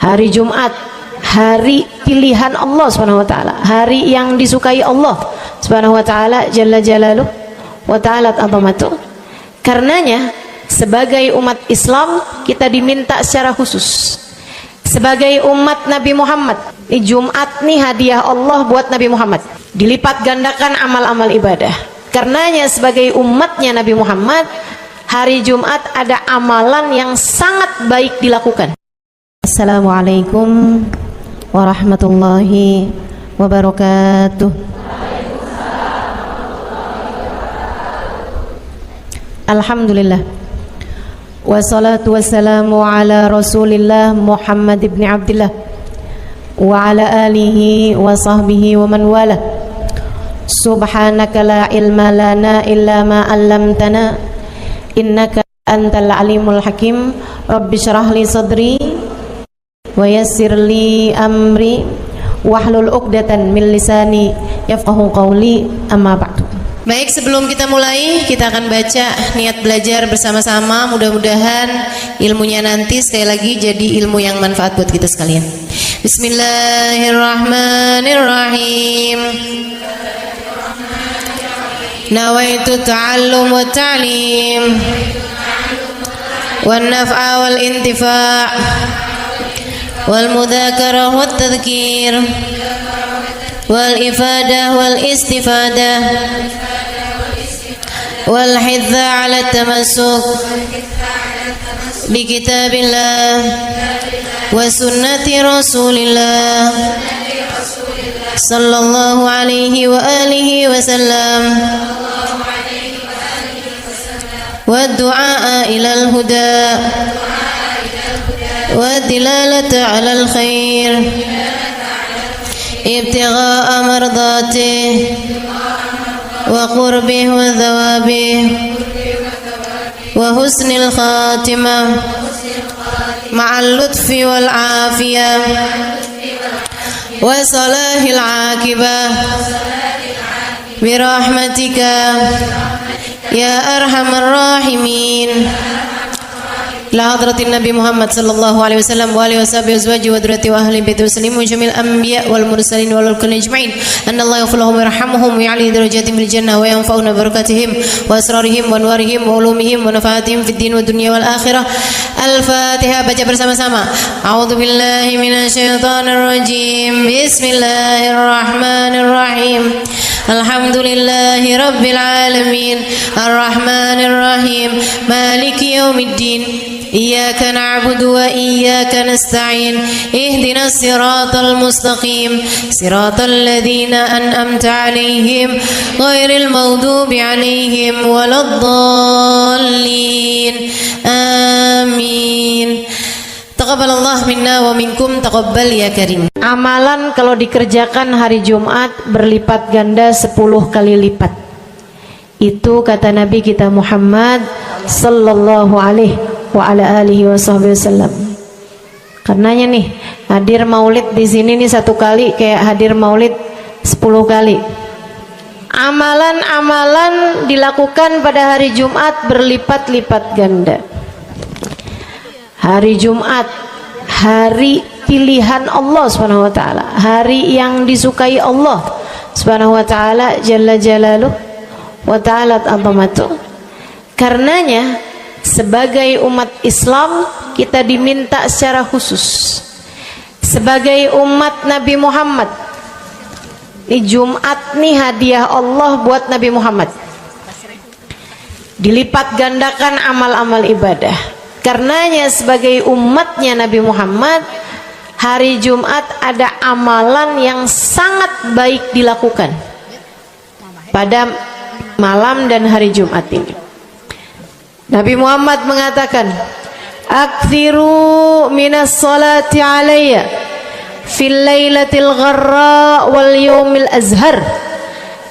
Hari Jumat, hari pilihan Allah Subhanahu wa taala, hari yang disukai Allah Subhanahu wa taala jalla jalaluh wa ta'ala azamatu. Karenanya sebagai umat Islam kita diminta secara khusus sebagai umat Nabi Muhammad, di Jumat nih hadiah Allah buat Nabi Muhammad, dilipat gandakan amal-amal ibadah. Karenanya sebagai umatnya Nabi Muhammad, hari Jumat ada amalan yang sangat baik dilakukan. Assalamualaikum warahmatullahi wabarakatuh. Alhamdulillah, wassalatu wassalamu ala Rasulillah Muhammad ibn Abdillah wa ala alihi wa sahbihi wa man wala. Subhanaka la ilma lana illa ma 'allamtana innaka antal alimul hakim. Rabbi shrah li sadri wa yassir li amri wahlul 'uqdatan min lisani yafqahu qawli, amma ba'du. Baik, sebelum kita mulai, kita akan baca niat belajar bersama-sama. Mudah-mudahan ilmunya nanti sekali lagi jadi ilmu yang manfaat buat kita sekalian. Bismillahirrahmanirrahim. Nawaitu ta'allum wa ta'lim wan naf'a wal intifa' wal mudzakarah wat tadhkir wal ifadah wal istifadah wal hidza 'ala tamassuk bi kitabillah wa sunnati rasulillah sallallahu alaihi wa alihi wasallam wa du'a ila al-huda wa dilalata 'ala al-khair ibtigha'a mardatih wa qurbih wa thawabih wa husnil khatimah ma'al lutfi wal afiyah wa salahil aqibah birahmatika ya arhamar rahimin. La hadratin Nabi Muhammad sallallahu alaihi wasallam wa alihi washabihi azwaji wa dzurriyyati wa ahli baiti muslimin jamil anbiya wal mursalin wal kulli ajma'in. Anna Allah yaghfiruhum wa yarhamuhum wa ya'li darajatihim fil jannah wa yanfa'una barakatihim wa asrarihim wa anwarihim wa ulumihim wa nafaatihim fid din wa dunya wal akhirah. Al-Fatihah, baca bersama-sama. A'udzu billahi minasyaitonir rajim. Bismillahirrahmanirrahim. Alhamdulillahi rabbil alamin arrahmanir rahim maliki yaumiddin iyyaka na'budu wa iyyaka nasta'in ihdinas siratal mustaqim siratal ladzina an'amta 'alaihim ghairil maghdubi 'alaihim waladdallin. Amin. Taqabbalallah minna wa minkum, taqabbal ya karim. Amalan kalau dikerjakan hari Jumat berlipat ganda 10 kali lipat. Itu kata Nabi kita Muhammad sallallahu alaihi wa ala alihi wasallam. Karenanya nih, hadir maulid di sini nih 1 kali kayak hadir maulid 10 kali. Amalan-amalan dilakukan pada hari Jumat berlipat-lipat ganda. Hari Jumat, hari pilihan Allah Subhanahu wa taala, hari yang disukai Allah Subhanahu wa taala jalla jalaluh wa ta'ala azamatu. Karenanya sebagai umat Islam kita diminta secara khusus sebagai umat Nabi Muhammad, di Jumat nih hadiah Allah buat Nabi Muhammad, dilipat gandakan amal-amal ibadah. Karenanya sebagai umatnya Nabi Muhammad, hari Jumat ada amalan yang sangat baik dilakukan pada malam dan hari Jumat ini. Nabi Muhammad mengatakan, "Aktsiru minas salati alayya fil lailatil gharra wal yaumil azhar."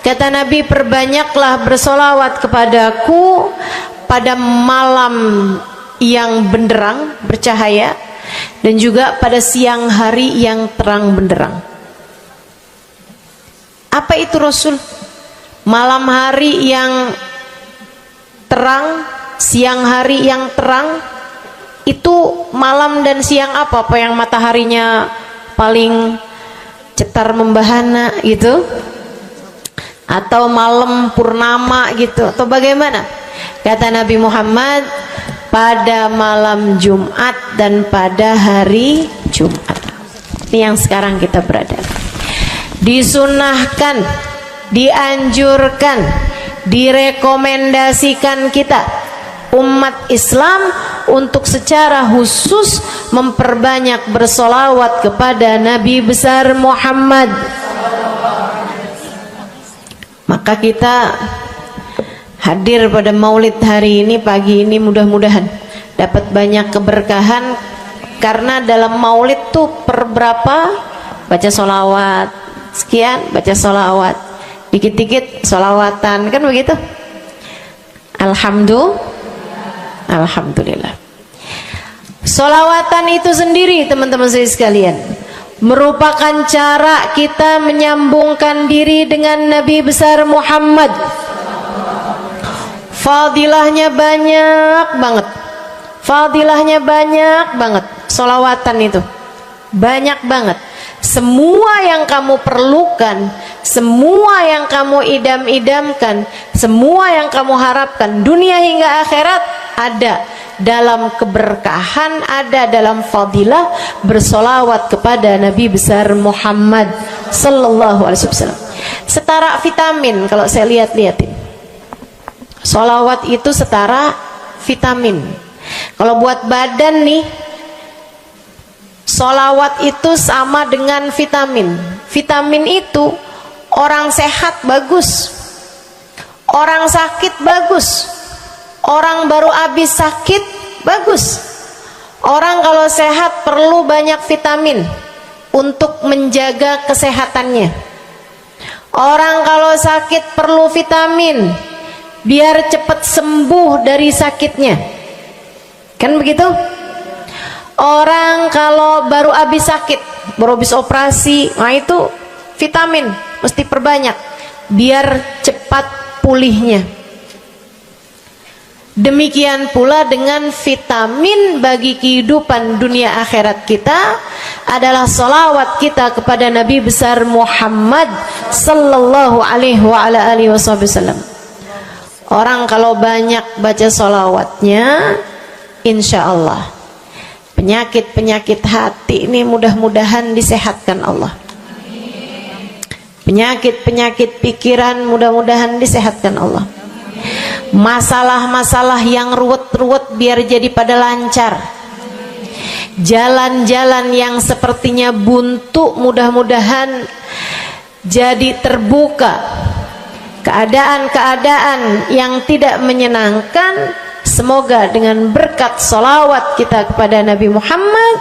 Kata Nabi, perbanyaklah bersolawat kepadaku pada malam yang benderang, bercahaya, dan juga pada siang hari yang terang benderang. Apa itu Rasul? Malam hari yang terang, siang hari yang terang, Itu malam dan siang apa yang mataharinya paling cetar membahana gitu, atau malam purnama gitu, atau bagaimana? Kata Nabi Muhammad, pada malam Jumat dan pada hari Jumat. Ini yang sekarang kita berada. Disunahkan, dianjurkan, direkomendasikan kita umat Islam untuk secara khusus memperbanyak bersolawat kepada Nabi besar Muhammad. Maka kita hadir pada maulid hari ini, pagi ini, mudah-mudahan dapat banyak keberkahan, karena dalam maulid tuh per berapa baca solawat sekian, baca solawat dikit-dikit, solawatan, kan begitu. Alhamdulillah. Solawatan itu sendiri, teman-teman saya sekalian, merupakan cara kita menyambungkan diri dengan Nabi besar Muhammad. Fadilahnya banyak banget, fadilahnya banyak banget. Solawatan itu banyak banget. Semua yang kamu perlukan, semua yang kamu idam-idamkan, semua yang kamu harapkan, dunia hingga akhirat, ada dalam keberkahan, ada dalam fadilah bersolawat kepada Nabi besar Muhammad sallallahu alaihi wasallam. Setara vitamin kalau saya lihat-lihatin. Solawat itu setara vitamin. Kalau buat badan nih, solawat itu sama dengan vitamin. Vitamin itu orang sehat bagus, orang sakit bagus, orang baru habis sakit bagus. Orang kalau sehat perlu banyak vitamin untuk menjaga kesehatannya. Orang kalau sakit perlu vitamin biar cepat sembuh dari sakitnya, kan begitu? Orang kalau baru habis sakit, baru habis operasi, nah itu vitamin mesti perbanyak biar cepat pulihnya. Demikian pula dengan vitamin bagi kehidupan dunia akhirat kita adalah salawat kita kepada Nabi besar Muhammad sallallahu alaihi wasallam. Orang kalau banyak baca salawatnya, insya Allah penyakit-penyakit hati ini mudah-mudahan disehatkan Allah. Penyakit-penyakit pikiran mudah-mudahan disehatkan Allah. Masalah-masalah yang ruwet-ruwet biar jadi pada lancar. Jalan-jalan yang sepertinya buntu mudah-mudahan jadi terbuka. Keadaan-keadaan yang tidak menyenangkan, semoga dengan berkat salawat kita kepada Nabi Muhammad,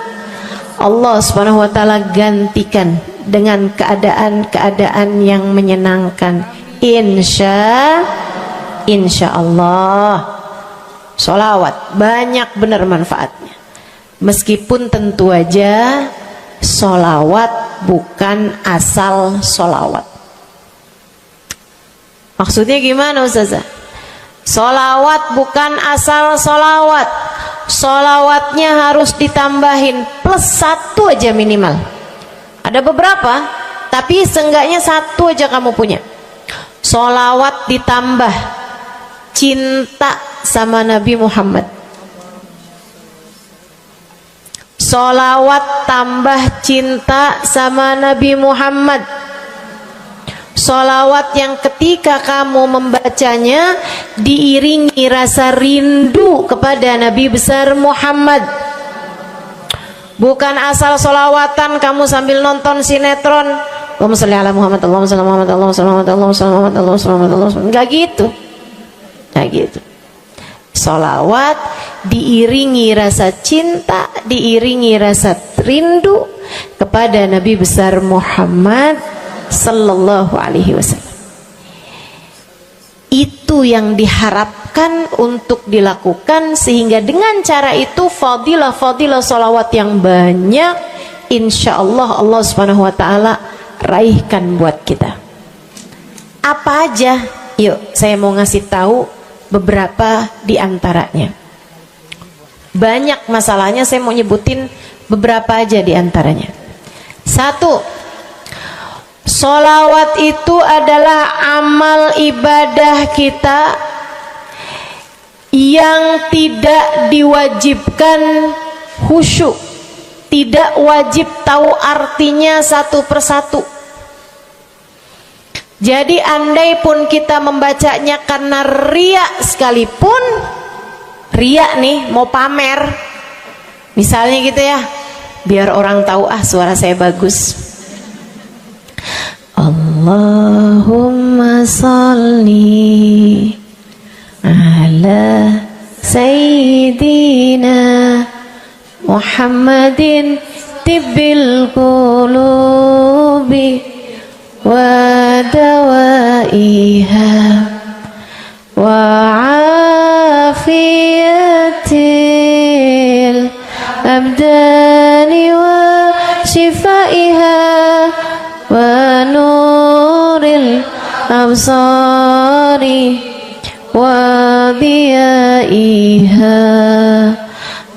Allah subhanahu wa ta'ala gantikan dengan keadaan-keadaan yang menyenangkan. Insya Allah. Salawat banyak benar manfaatnya. Meskipun tentu aja salawat bukan asal salawat. Maksudnya gimana Ustazah? Solawat bukan asal solawat. Solawatnya harus ditambahin plus 1 aja minimal. Ada beberapa, tapi seenggaknya 1 aja kamu punya. Solawat ditambah cinta sama Nabi Muhammad. Solawat tambah cinta sama Nabi Muhammad. Solawat yang ketika kamu membacanya diiringi rasa rindu kepada Nabi besar Muhammad. Bukan asal solawatan kamu sambil nonton sinetron, Allahumma sholli ala Muhammad, Allahumma sholli ala Muhammad, Allahumma sholli ala Muhammad, Allahumma sholli ala Muhammad, Allahumma sholli ala Muhammad. Enggak gitu. Enggak gitu. Solawat diiringi rasa cinta, diiringi rasa rindu kepada Nabi besar Muhammad sallallahu alaihi wasallam. Itu yang diharapkan untuk dilakukan, sehingga dengan cara itu fadilah-fadilah salawat yang banyak insyaallah Allah subhanahu wa ta'ala raihkan buat kita. Apa aja? Yuk saya mau ngasih tahu beberapa di antaranya. banyak masalahnya. Saya mau nyebutin beberapa aja di antaranya. Satu, sholawat itu adalah amal ibadah kita yang tidak diwajibkan khusyuk, tidak wajib tahu artinya satu persatu. Jadi andai pun kita membacanya karena riya sekalipun, riya nih mau pamer, misalnya gitu ya, biar orang tahu suara saya bagus. Allahumma sholli ala sayyidina Muhammadin tibbil qulubi wa dawaiha wa afiyatil abdani wa shifaiha wa nuril absari wa diyaiha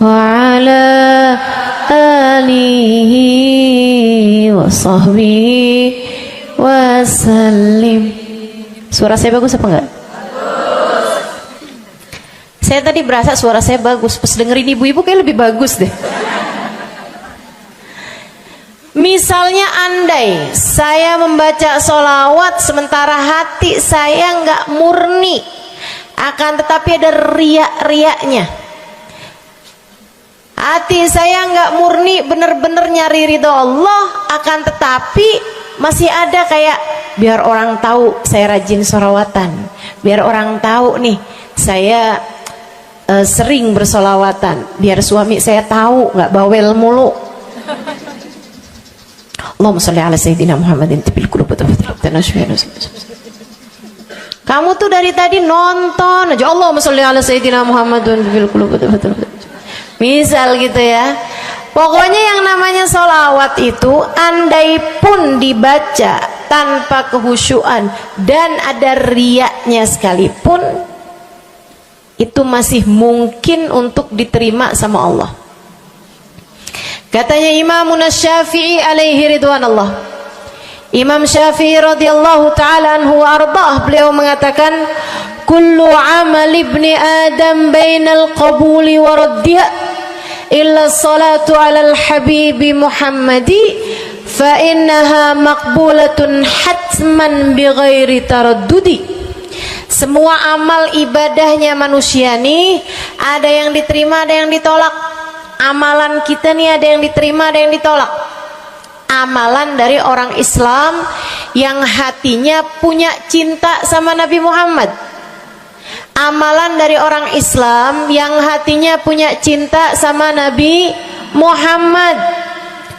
wa ala alihi wa sahbihi wasallim. Suara saya bagus apa enggak? Bagus. Saya tadi berasa suara saya bagus, pas dengerin ibu-ibu kayak lebih bagus deh. Misalnya andai saya membaca sholawat sementara hati saya nggak murni, akan tetapi ada riak-riaknya. Hati saya nggak murni bener-bener nyari ridho Allah, akan tetapi masih ada kayak biar orang tahu saya rajin sholawatan, biar orang tahu nih saya sering bersolawatan, biar suami saya tahu nggak bawel mulu. Allahumma sholli ala sayyidina Muhammadin tibil qulubi. Kamu tuh dari tadi nonton aja Allahumma sholli ala sayyidina Muhammadin tibil qulubi. Misal gitu ya. Pokoknya yang namanya sholawat itu andai pun dibaca tanpa kehusyuan dan ada riaknya sekalipun, itu masih mungkin untuk diterima sama Allah. Katanya Imam Syafi'i alaihi ridwanullah, Imam Syafi'i radhiyallahu ta'ala anhu wa ardhah, beliau mengatakan kullu amal ibni adam bainal qabuli wa raddiha illa salatu alal habibi Muhammadi fa innaha maqbulatun hatman bighairi taraddudi. Semua amal ibadahnya manusia nih ada yang diterima, ada yang ditolak. Amalan kita nih ada yang diterima, ada yang ditolak. Amalan dari orang Islam yang hatinya punya cinta sama Nabi Muhammad, amalan dari orang Islam yang hatinya punya cinta sama Nabi Muhammad.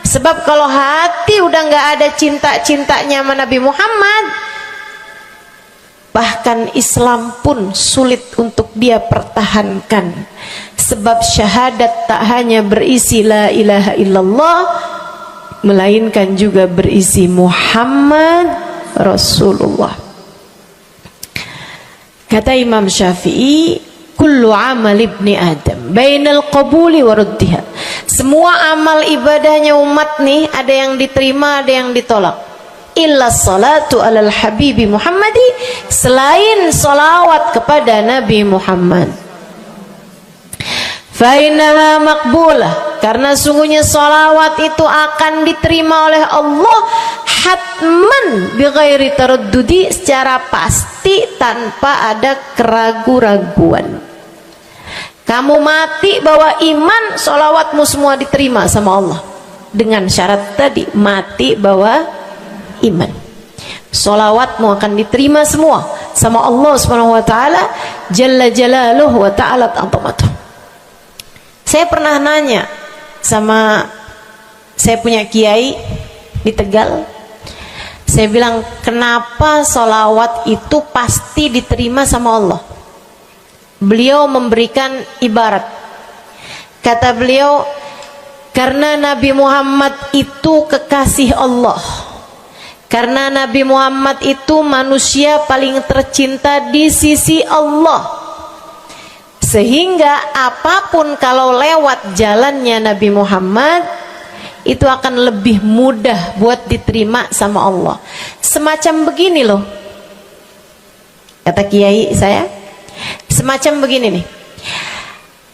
Sebab kalau hati udah nggak ada cinta-cintanya sama Nabi Muhammad, bahkan Islam pun sulit untuk dia pertahankan. Sebab syahadat tak hanya berisi la ilaha illallah, melainkan juga berisi Muhammad Rasulullah. Kata Imam Syafi'i, kullu amal ibni adam bainal qabuli wa raddiha. Semua amal ibadahnya umat nih ada yang diterima, ada yang ditolak. Illa salatu alal habibi Muhammadi, selain salawat kepada Nabi Muhammad. Fa innaha maqbulah, karena sungguhnya salawat itu akan diterima oleh Allah hatman bighairi taraddudi, secara pasti tanpa ada keraguan-raguan. Kamu mati bawa iman, sholawatmu semua diterima sama Allah. Dengan syarat tadi, mati bawa iman, sholawatmu akan diterima semua sama Allah Subhanahu wa ta'ala Jalla Jalaluhu wa ta'ala azamatuh. Saya pernah nanya sama saya punya kiai di Tegal. Saya bilang, kenapa sholawat itu pasti diterima sama Allah? Beliau memberikan ibarat. Kata beliau, karena Nabi Muhammad itu kekasih Allah. Karena Nabi Muhammad itu manusia paling tercinta di sisi Allah. Sehingga apapun kalau lewat jalannya Nabi Muhammad itu akan lebih mudah buat diterima sama Allah. Semacam begini loh, kata kiai saya, semacam begini nih.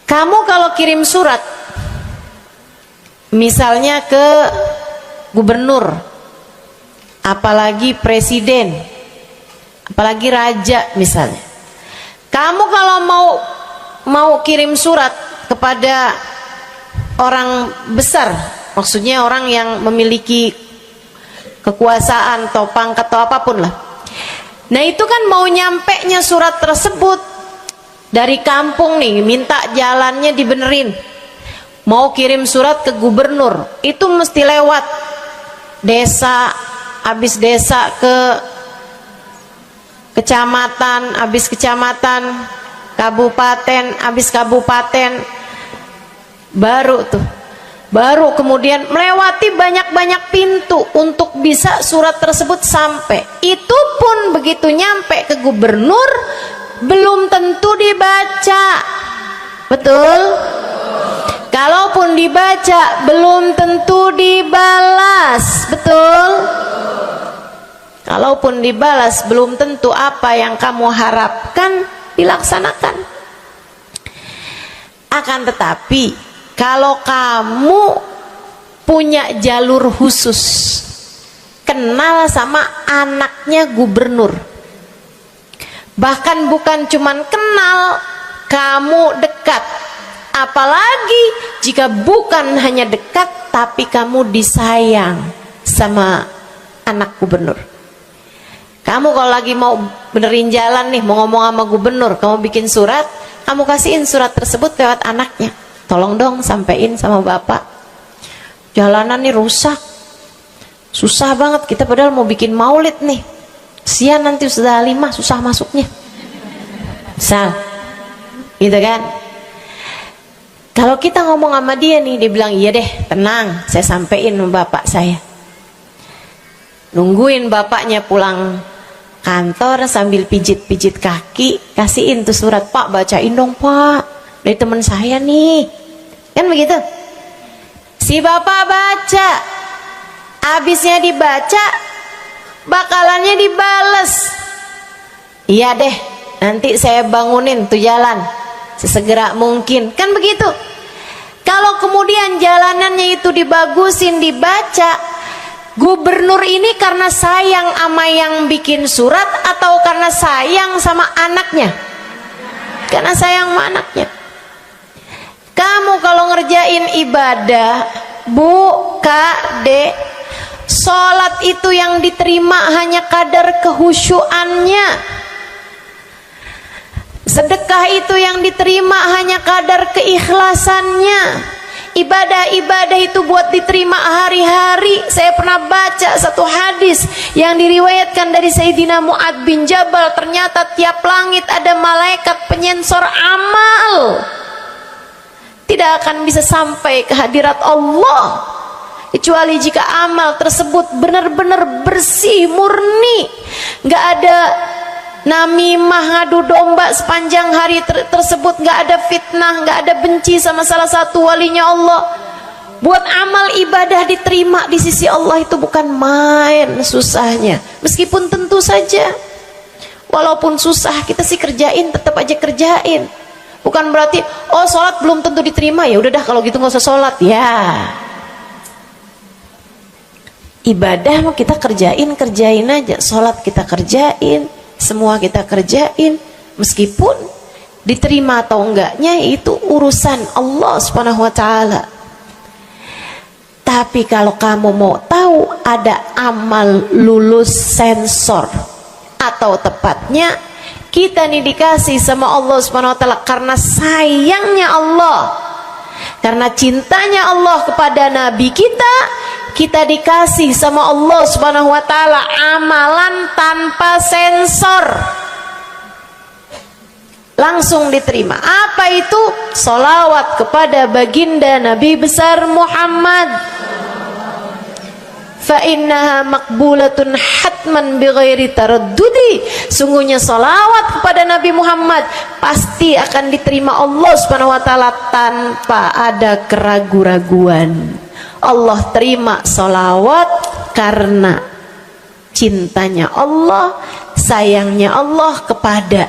Kamu kalau kirim surat misalnya ke gubernur, apalagi presiden, apalagi raja misalnya, kamu kalau mau kirim surat kepada orang besar, maksudnya orang yang memiliki kekuasaan atau pangkat atau apapun lah, nah itu kan mau nyampe nya surat tersebut dari kampung nih, minta jalannya dibenerin, mau kirim surat ke gubernur, itu mesti lewat desa, habis desa ke kecamatan, habis kecamatan, kabupaten, habis kabupaten, baru kemudian melewati banyak-banyak pintu untuk bisa surat tersebut sampai. Itu pun begitu nyampe ke gubernur belum tentu dibaca, betul? Kalaupun dibaca belum tentu dibalas, betul? Kalaupun dibalas belum tentu apa yang kamu harapkan dilaksanakan. Akan tetapi kalau kamu punya jalur khusus, kenal sama anaknya gubernur, bahkan bukan cuman kenal, kamu dekat, apalagi jika bukan hanya dekat tapi kamu disayang sama anak gubernur. Kamu kalau lagi mau benerin jalan nih, mau ngomong sama gubernur, kamu bikin surat, kamu kasihin surat tersebut lewat anaknya, tolong dong sampein sama bapak, jalanan nih rusak, susah banget, kita padahal mau bikin maulid nih, sian nanti sudah 5 susah masuknya, misal gitu kan. Kalau kita ngomong sama dia nih, dia bilang iya deh, tenang, saya sampein sama bapak saya. Nungguin bapaknya pulang kantor sambil pijit-pijit kaki, kasihin tuh surat, Pak bacain dong Pak, dari teman saya nih, kan begitu. Si bapak baca, abisnya dibaca, bakalannya dibales, iya deh, nanti saya bangunin tuh jalan sesegera mungkin, kan begitu. Kalau kemudian jalanannya itu dibagusin, dibaca, gubernur ini karena sayang sama yang bikin surat atau karena sayang sama anaknya? Karena sayang sama anaknya. Kamu kalau ngerjain ibadah, Bu, Kak, Dek, sholat itu yang diterima hanya kadar kehusyuannya. Sedekah itu yang diterima hanya kadar keikhlasannya. Ibadah-ibadah itu buat diterima hari-hari. Saya pernah baca satu hadis yang diriwayatkan dari Sayyidina Mu'ad bin Jabal, ternyata tiap langit ada malaikat penyensor amal, tidak akan bisa sampai ke hadirat Allah kecuali jika amal tersebut benar-benar bersih, murni, nggak ada namimah, ngadu domba sepanjang hari tersebut, nggak ada fitnah, nggak ada benci sama salah satu walinya Allah. Buat amal ibadah diterima di sisi Allah itu bukan main susahnya. Meskipun tentu saja walaupun susah kita sih kerjain, tetap aja kerjain. Bukan berarti oh sholat belum tentu diterima, ya udah dah kalau gitu nggak usah sholat ya. Ibadah mau kita kerjain aja, sholat kita kerjain, semua kita kerjain, meskipun diterima atau enggaknya itu urusan Allah Subhanahu wa taala. Tapi kalau kamu mau tahu, ada amal lulus sensor, atau tepatnya kita nih dikasih sama Allah Subhanahu wa taala karena sayangnya Allah, karena cintanya Allah kepada nabi kita, kita dikasih sama Allah Subhanahu wa taala amalan tanpa sensor, langsung diterima. Apa itu? Sholawat kepada baginda Nabi besar Muhammad. fa innaha maqbulatun hatman bighairi taraddudi. Sungguhnya salawat kepada Nabi Muhammad pasti akan diterima Allah Subhanahu wa taala tanpa ada keraguan-raguan. Allah terima salawat karena cintanya Allah, sayangnya Allah kepada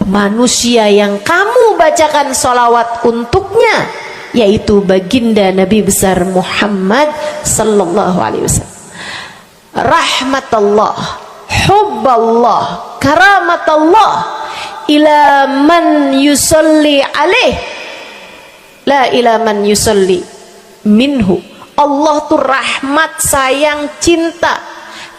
manusia yang kamu bacakan salawat untuknya, yaitu baginda Nabi besar Muhammad sallallahu alaihi wasallam. Rahmatullah, hubballah, karamatullah ila man yusalli alaih, la ila man yusalli minhu. Allah tuh rahmat, sayang, cinta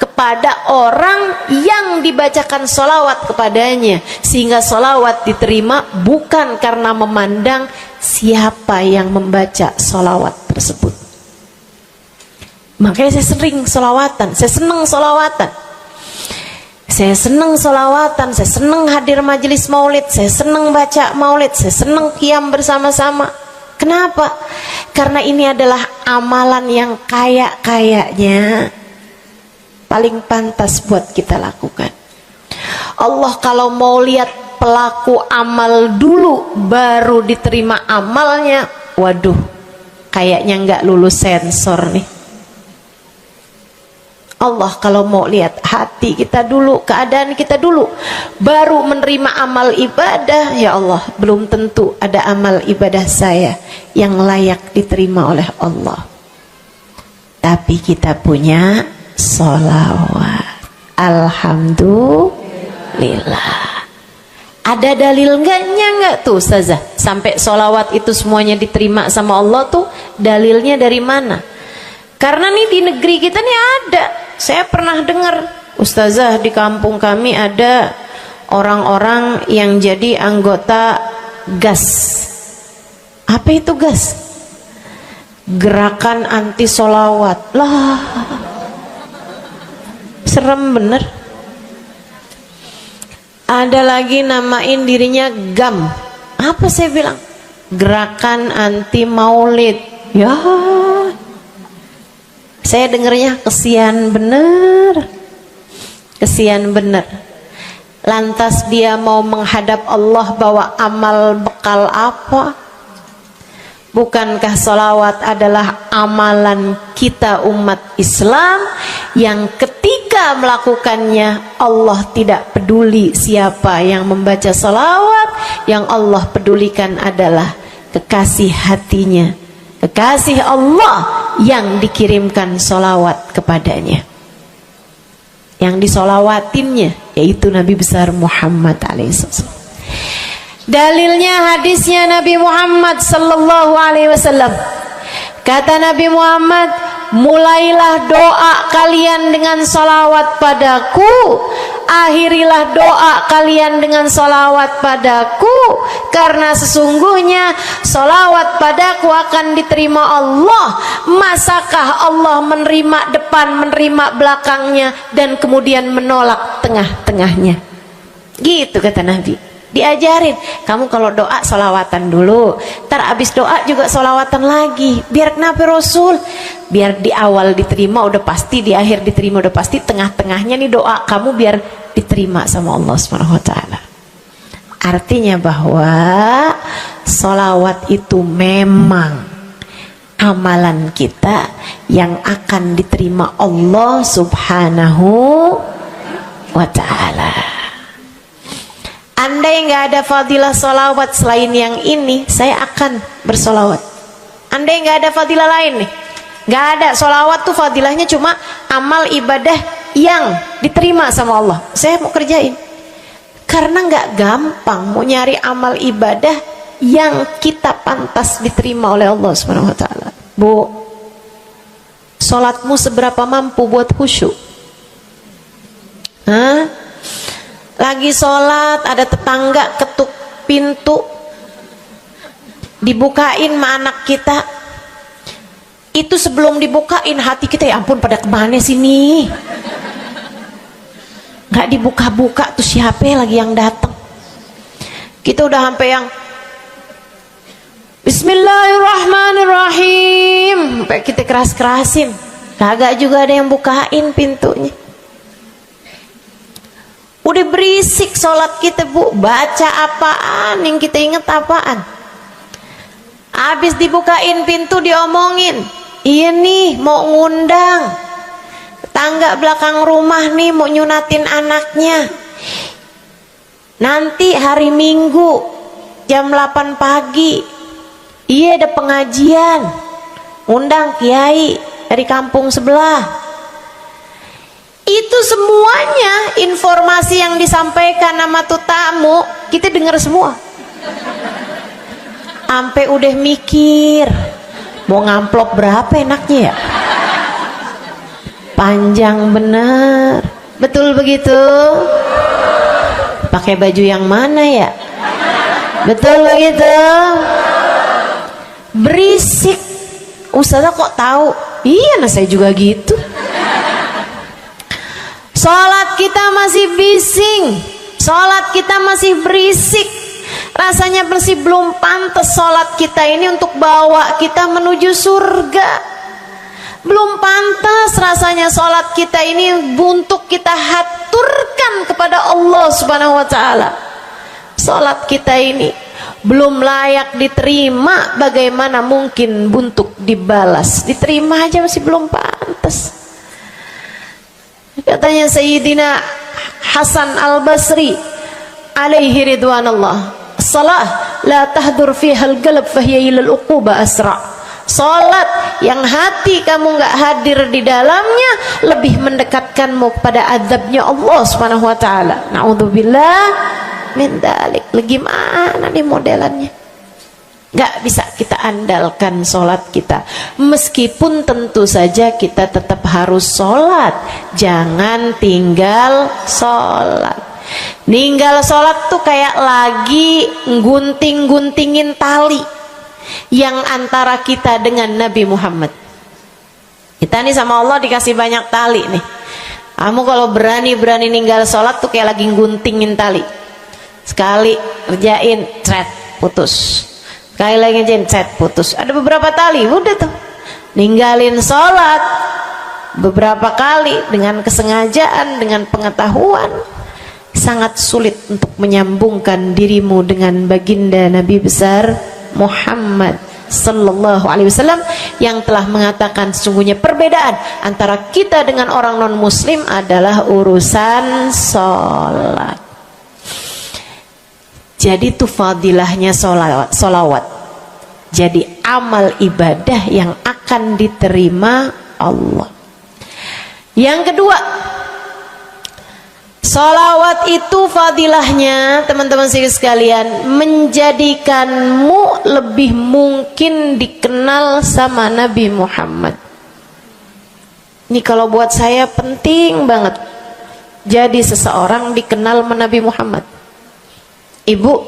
kepada orang yang dibacakan salawat kepadanya, sehingga salawat diterima bukan karena memandang siapa yang membaca salawat tersebut. Makanya saya sering salawatan, saya senang salawatan, saya senang salawatan, saya senang hadir majelis maulid, saya senang baca maulid, saya senang qiyam bersama-sama. Kenapa? Karena ini adalah amalan yang kayaknya paling pantas buat kita lakukan. Allah kalau mau lihat pelaku amal dulu baru diterima amalnya, waduh, kayaknya nggak lulus sensor nih. Allah kalau mau lihat hati kita dulu, keadaan kita dulu, baru menerima amal ibadah, ya Allah, belum tentu ada amal ibadah saya yang layak diterima oleh Allah. Tapi kita punya sholawat, alhamdulillah. Ada dalil nggak tuh Ustazah sampai sholawat itu semuanya diterima sama Allah tuh? Dalilnya dari mana? Karena nih di negeri kita nih ada, saya pernah dengar Ustazah, di kampung kami ada orang-orang yang jadi anggota GAS. Apa itu GAS? Gerakan anti sholawat. Lah, serem bener. Ada lagi namain dirinya GAM. Apa saya bilang? Gerakan anti maulid. Ya, saya dengernya kesian bener, kesian bener. Lantas dia mau menghadap Allah bawa amal bekal apa? Bukankah sholawat adalah amalan kita umat Islam yang ketika melakukannya Allah tidak peduli siapa yang membaca sholawat, yang Allah pedulikan adalah kekasih hatinya, kekasih Allah yang dikirimkan sholawat kepadanya, yang disolawatinnya yaitu Nabi besar Muhammad alaihissalam. Dalilnya hadisnya Nabi Muhammad sallallahu alaihi wasallam. Kata Nabi Muhammad, mulailah doa kalian dengan salawat padaku, akhirilah doa kalian dengan salawat padaku, karena sesungguhnya salawat padaku akan diterima Allah. Masakah Allah menerima depan, menerima belakangnya, dan kemudian menolak tengah-tengahnya? Gitu kata Nabi. Diajarin, kamu kalau doa solawatan dulu, ntar abis doa juga solawatan lagi. Biar kenapa Rasul? Biar di awal diterima udah pasti, di akhir diterima udah pasti, tengah-tengahnya nih doa kamu biar diterima sama Allah Subhanahu wa taala. Artinya bahwa solawat itu memang amalan kita yang akan diterima Allah Subhanahu wa taala. Andai nggak ada fadilah solawat selain yang ini, saya akan bersolawat. Andai nggak ada fadilah lain nih, nggak ada solawat tuh fadilahnya cuma amal ibadah yang diterima sama Allah, saya mau kerjain. Karena nggak gampang mau nyari amal ibadah yang kita pantas diterima oleh Allah Subhanahu wa taala. Bu, sholatmu seberapa mampu buat khusyuk? Hah? Lagi sholat ada tetangga ketuk pintu, dibukain sama anak kita. Itu sebelum dibukain hati kita, ya ampun pada kemana sini? Gak dibuka-buka tuh siapa lagi yang datang? Kita udah sampai yang Bismillahirrahmanirrahim, sampai kita keras-kerasin. kagak juga ada yang bukain pintunya. Udah berisik sholat kita Bu, baca apaan, yang kita inget apaan. Habis dibukain pintu diomongin, iya nih mau ngundang tangga belakang rumah nih, mau nyunatin anaknya nanti hari Minggu jam 8 pagi, iya ada pengajian, undang kiai dari kampung sebelah. Itu semuanya informasi yang disampaikan sama tuh tamu kita dengar semua. Sampai udah mikir mau ngamplop berapa enaknya ya, panjang bener, betul begitu? Pakai baju yang mana ya, betul begitu? Berisik. Ustazah kok tahu? Iya, nah saya juga gitu. Sholat kita masih bising, sholat kita masih berisik, rasanya masih belum pantas sholat kita ini untuk bawa kita menuju surga. Belum pantas rasanya sholat kita ini untuk kita haturkan kepada Allah Subhanahu wa Ta'ala. Sholat kita ini belum layak diterima, bagaimana mungkin untuk dibalas? Diterima aja masih belum pantas. Katanya Sayyidina Hasan Al-Basri alaihi ridwanallah, salah la tahdur fiha al-qalb fahiya ila al-uquba asra. Salat yang hati kamu nggak hadir di dalamnya lebih mendekatkanmu kepada azabnya Allah Subhanahu wa Ta'ala. Naudzubillah min dzalik. Gimana nih modelannya? Gak bisa kita andalkan sholat kita, meskipun tentu saja kita tetap harus sholat. Jangan tinggal sholat. Ninggal sholat tuh kayak lagi gunting-guntingin tali yang antara kita dengan Nabi Muhammad. Kita nih sama Allah dikasih banyak tali nih. Kamu kalau berani-berani ninggal sholat tuh kayak lagi guntingin tali. Sekali kerjain, cret, putus. Sekali lagi jencet, putus. Ada beberapa tali, udah tuh ninggalin sholat beberapa kali dengan kesengajaan, dengan pengetahuan, sangat sulit untuk menyambungkan dirimu dengan baginda Nabi besar Muhammad Sallallahu Alaihi Wasallam yang telah mengatakan sesungguhnya perbedaan antara kita dengan orang non muslim adalah urusan sholat. Jadi itu fadilahnya solawat. Jadi amal ibadah yang akan diterima Allah. Yang kedua, solawat itu fadilahnya teman-teman sekalian menjadikanmu lebih mungkin dikenal sama Nabi Muhammad. Ini kalau buat saya penting banget. Jadi seseorang dikenal sama Nabi Muhammad. Ibu,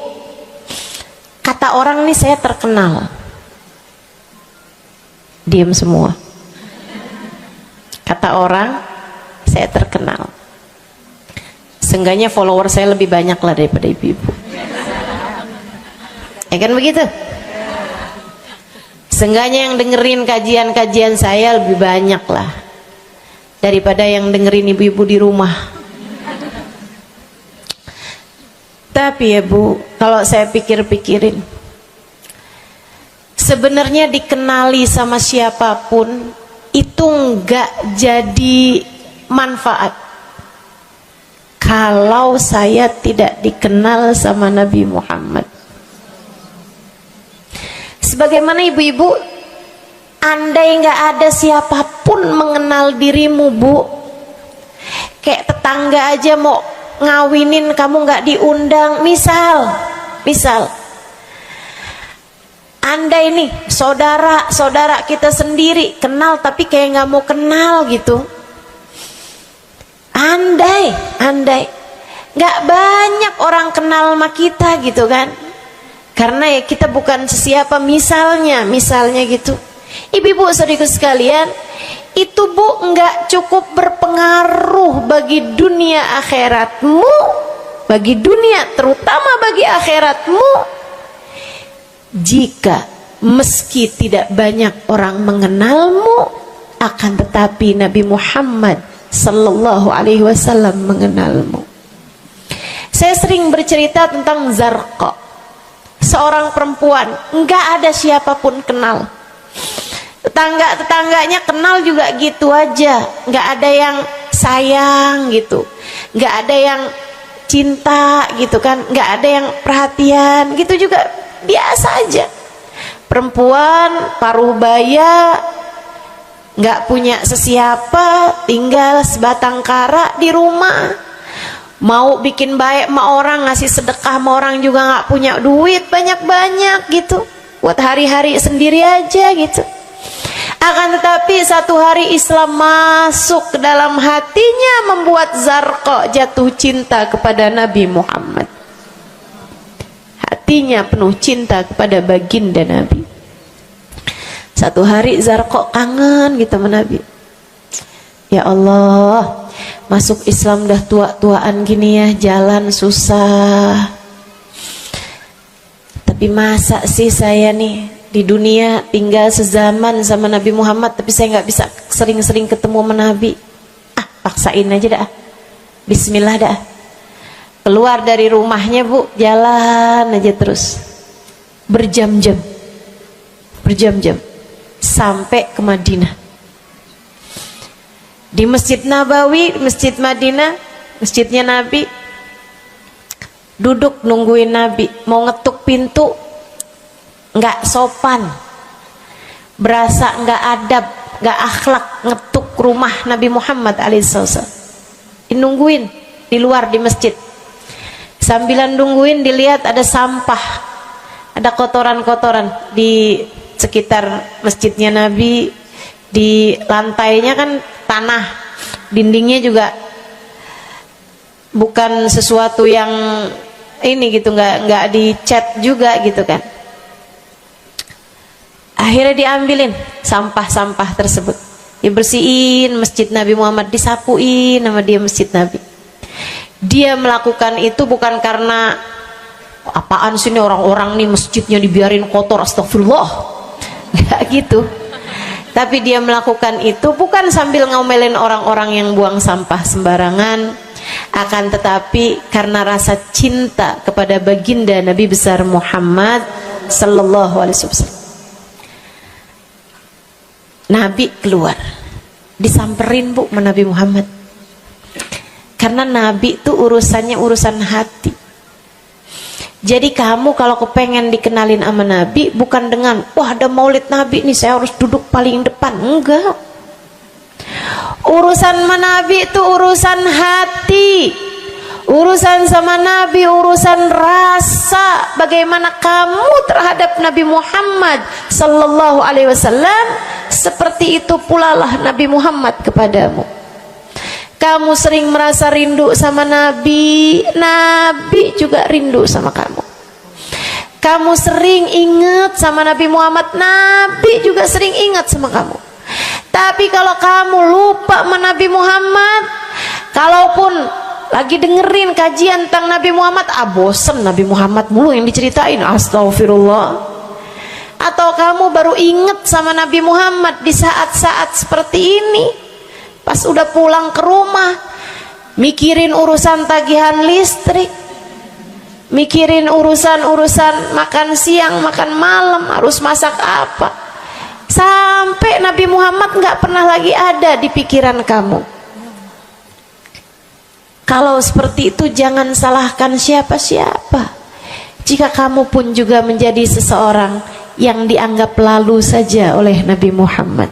kata orang nih saya terkenal. Diam semua. Kata orang saya terkenal. Seenggaknya follower saya lebih banyak lah daripada ibu-ibu. Ya kan begitu? Seenggaknya yang dengerin kajian-kajian saya lebih banyak lah daripada yang dengerin ibu-ibu di rumah. Tapi ya Bu, kalau saya pikir-pikirin, sebenarnya dikenali sama siapapun itu enggak jadi manfaat kalau saya tidak dikenal sama Nabi Muhammad. Sebagaimana ibu-ibu, andai enggak ada siapapun mengenal dirimu Bu, kayak tetangga aja mau ngawinin kamu nggak diundang, misal andai nih saudara kita sendiri kenal tapi kayak nggak mau kenal gitu, andai nggak banyak orang kenal sama kita gitu kan, karena ya kita bukan sesiapa, misalnya gitu. Ibu-ibu saudaraku sekalian, itu Bu nggak cukup berpengaruh bagi dunia akhiratmu, bagi dunia terutama bagi akhiratmu, jika meski tidak banyak orang mengenalmu akan tetapi Nabi Muhammad sallallahu alaihi wasallam mengenalmu. Saya sering bercerita tentang Zarqa, seorang perempuan, enggak ada siapapun kenal. Tetangga-tetangganya kenal juga gitu aja, enggak ada yang sayang gitu, enggak ada yang cinta gitu kan, enggak ada yang perhatian gitu, juga biasa aja. Perempuan paruh baya, nggak punya sesiapa, tinggal sebatang kara di rumah. Mau bikin baik sama orang, ngasih sedekah sama orang juga nggak punya duit banyak-banyak gitu, buat hari-hari sendiri aja gitu. Akan tetapi satu hari Islam masuk ke dalam hatinya, membuat Zarqa jatuh cinta kepada Nabi Muhammad. Hatinya penuh cinta kepada baginda Nabi. Satu hari Zarqa kangen gitu sama Nabi. Ya Allah, masuk Islam udah tua-tuaan gini ya, jalan susah. Tapi masa sih saya nih di dunia tinggal sezaman sama Nabi Muhammad, tapi saya nggak bisa sering-sering ketemu sama Nabi. Paksain aja dah. Bismillah dah. Keluar dari rumahnya bu, jalan aja terus berjam-jam sampai ke Madinah. Di Masjid Nabawi, Masjid Madinah, masjidnya Nabi, duduk nungguin Nabi. Mau ngetuk pintu nggak sopan, berasa nggak adab, nggak akhlak, ngetuk rumah Nabi Muhammad alaihissalam. Nungguin di luar di masjid. Sambilan nungguin dilihat ada sampah, ada kotoran-kotoran di sekitar masjidnya Nabi. Di lantainya kan tanah, dindingnya juga bukan sesuatu yang ini gitu, nggak dicat juga gitu kan. Akhirnya diambilin sampah-sampah tersebut, dibersihin masjid Nabi Muhammad, disapuin sama dia masjid Nabi. Dia melakukan itu bukan karena apaan sih ini orang-orang nih masjidnya dibiarin kotor, astagfirullah, nggak gitu. Tapi dia melakukan itu bukan sambil ngomelin orang-orang yang buang sampah sembarangan, akan tetapi karena rasa cinta kepada baginda Nabi besar Muhammad sallallahu alaihi wasallam. Nabi keluar, disamperin bu sama Nabi Muhammad. Karena Nabi itu urusannya urusan hati. Jadi kamu kalau kepengen dikenalin sama Nabi, bukan dengan wah ada maulid Nabi nih saya harus duduk paling depan, enggak. Urusan sama Nabi itu urusan hati. Urusan sama Nabi urusan rasa, bagaimana kamu terhadap Nabi Muhammad sallallahu alaihi wasallam, seperti itu pula lah Nabi Muhammad kepadamu. Kamu sering merasa rindu sama Nabi, Nabi juga rindu sama kamu. Kamu sering ingat sama Nabi Muhammad, Nabi juga sering ingat sama kamu. Tapi kalau kamu lupa sama Nabi Muhammad, kalaupun lagi dengerin kajian tentang Nabi Muhammad, bosen Nabi Muhammad mulu yang diceritain, astagfirullah. Atau kamu baru ingat sama Nabi Muhammad di saat-saat seperti ini, pas udah pulang ke rumah, mikirin urusan tagihan listrik, mikirin urusan makan siang, makan malam, harus masak apa, sampai Nabi Muhammad nggak pernah lagi ada di pikiran kamu. Kalau seperti itu jangan salahkan siapa-siapa. Jika kamu pun juga menjadi seseorang yang dianggap lalu saja oleh Nabi Muhammad,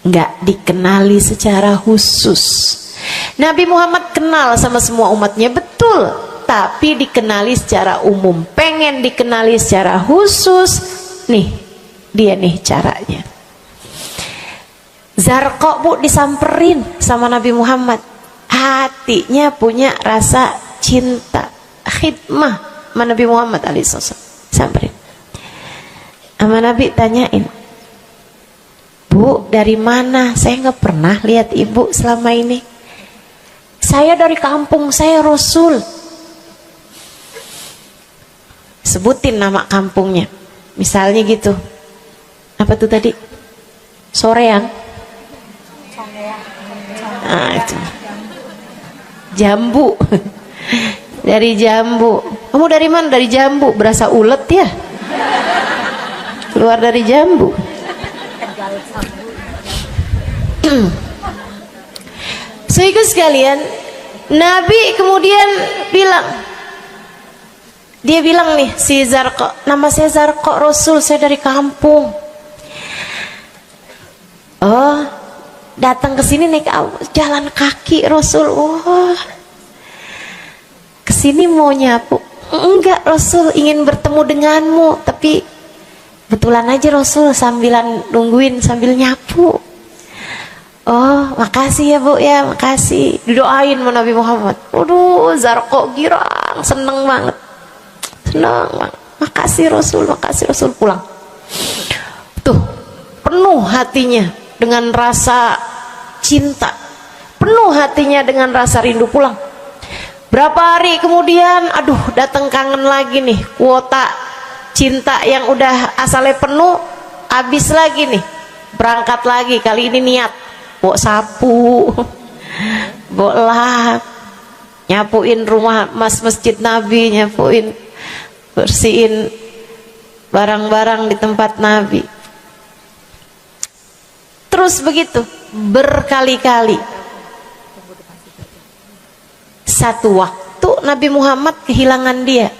nggak dikenali secara khusus. Nabi Muhammad kenal sama semua umatnya, betul, tapi dikenali secara umum. Pengen dikenali secara khusus, nih dia nih caranya. Zarqa bu disamperin sama Nabi Muhammad, hatinya punya rasa cinta, khidmah sama Nabi Muhammad alaihissalam. Samperin sama Nabi, tanyain, Bu, dari mana? Saya nggak pernah lihat ibu selama ini. Saya dari kampung, saya Rasul. Sebutin nama kampungnya. Misalnya gitu. Apa tuh tadi? Soreang. Nah, itu. Jambu. Dari jambu. Kamu dari mana? Dari jambu. Berasa ulet ya? Keluar dari jambu. Sehingga sekalian, Nabi kemudian bilang, dia bilang nih si Zarqa, nama saya Zarqa Rasul, saya dari kampung. Oh, datang ke sini naik jalan kaki Rasul. Wah, kesini mau nyapu? Enggak Rasul, ingin bertemu denganmu, tapi betulan aja Rasul sambilan nungguin sambil nyapu. Oh, makasih ya Bu ya, makasih. Didoain sama Nabi Muhammad. Waduh, Zarqa girang, seneng banget. Seneng banget. Makasih Rasul pulang. Tuh, penuh hatinya dengan rasa cinta. Penuh hatinya dengan rasa rindu pulang. Berapa hari kemudian, aduh datang kangen lagi nih. Kuota cinta yang udah asalnya penuh, habis lagi nih. Berangkat lagi, kali ini niat. Bawa sapu, bawa lap, nyapuin rumah masjid Nabi, nyapuin, bersihin barang-barang di tempat Nabi. Terus begitu berkali-kali. Satu waktu Nabi Muhammad kehilangan dia.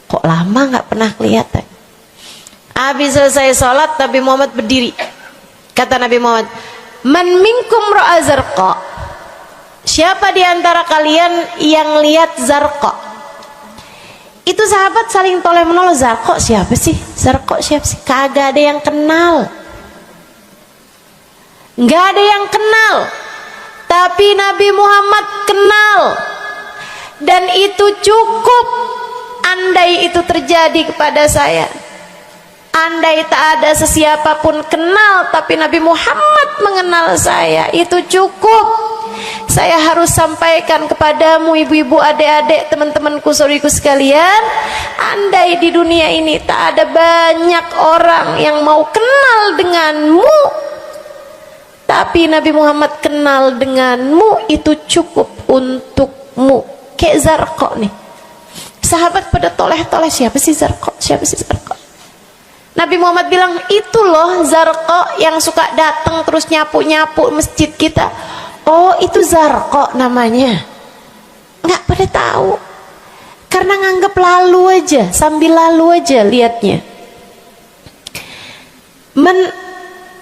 Kok lama nggak pernah kelihatan. Habis selesai sholat, Nabi Muhammad berdiri. Kata Nabi Muhammad, man minkum ra'a Zarqa, siapa di antara kalian yang lihat Zarqa? Itu sahabat saling toleh menolong. Zarqa siapa sih? Zarqa siapa sih? Kagak ada yang kenal, nggak ada yang kenal. Tapi Nabi Muhammad kenal, dan itu cukup. Andai itu terjadi kepada saya, andai tak ada sesiapa pun kenal, tapi Nabi Muhammad mengenal saya, itu cukup. Saya harus sampaikan kepadamu ibu-ibu, adik-adik, teman-temanku, saudariku sekalian, andai di dunia ini tak ada banyak orang yang mau kenal denganmu, tapi Nabi Muhammad kenal denganmu, itu cukup untukmu. Kayak Zarqa nih, sahabat pada toleh-toleh, siapa sih Zarqa? Siapa sih Zarqa? Nabi Muhammad bilang, itu loh Zarqa yang suka datang terus nyapu-nyapu masjid kita. Oh, itu Zarqa namanya. Nggak pada tahu, karena nganggep lalu aja, sambil lalu aja liatnya.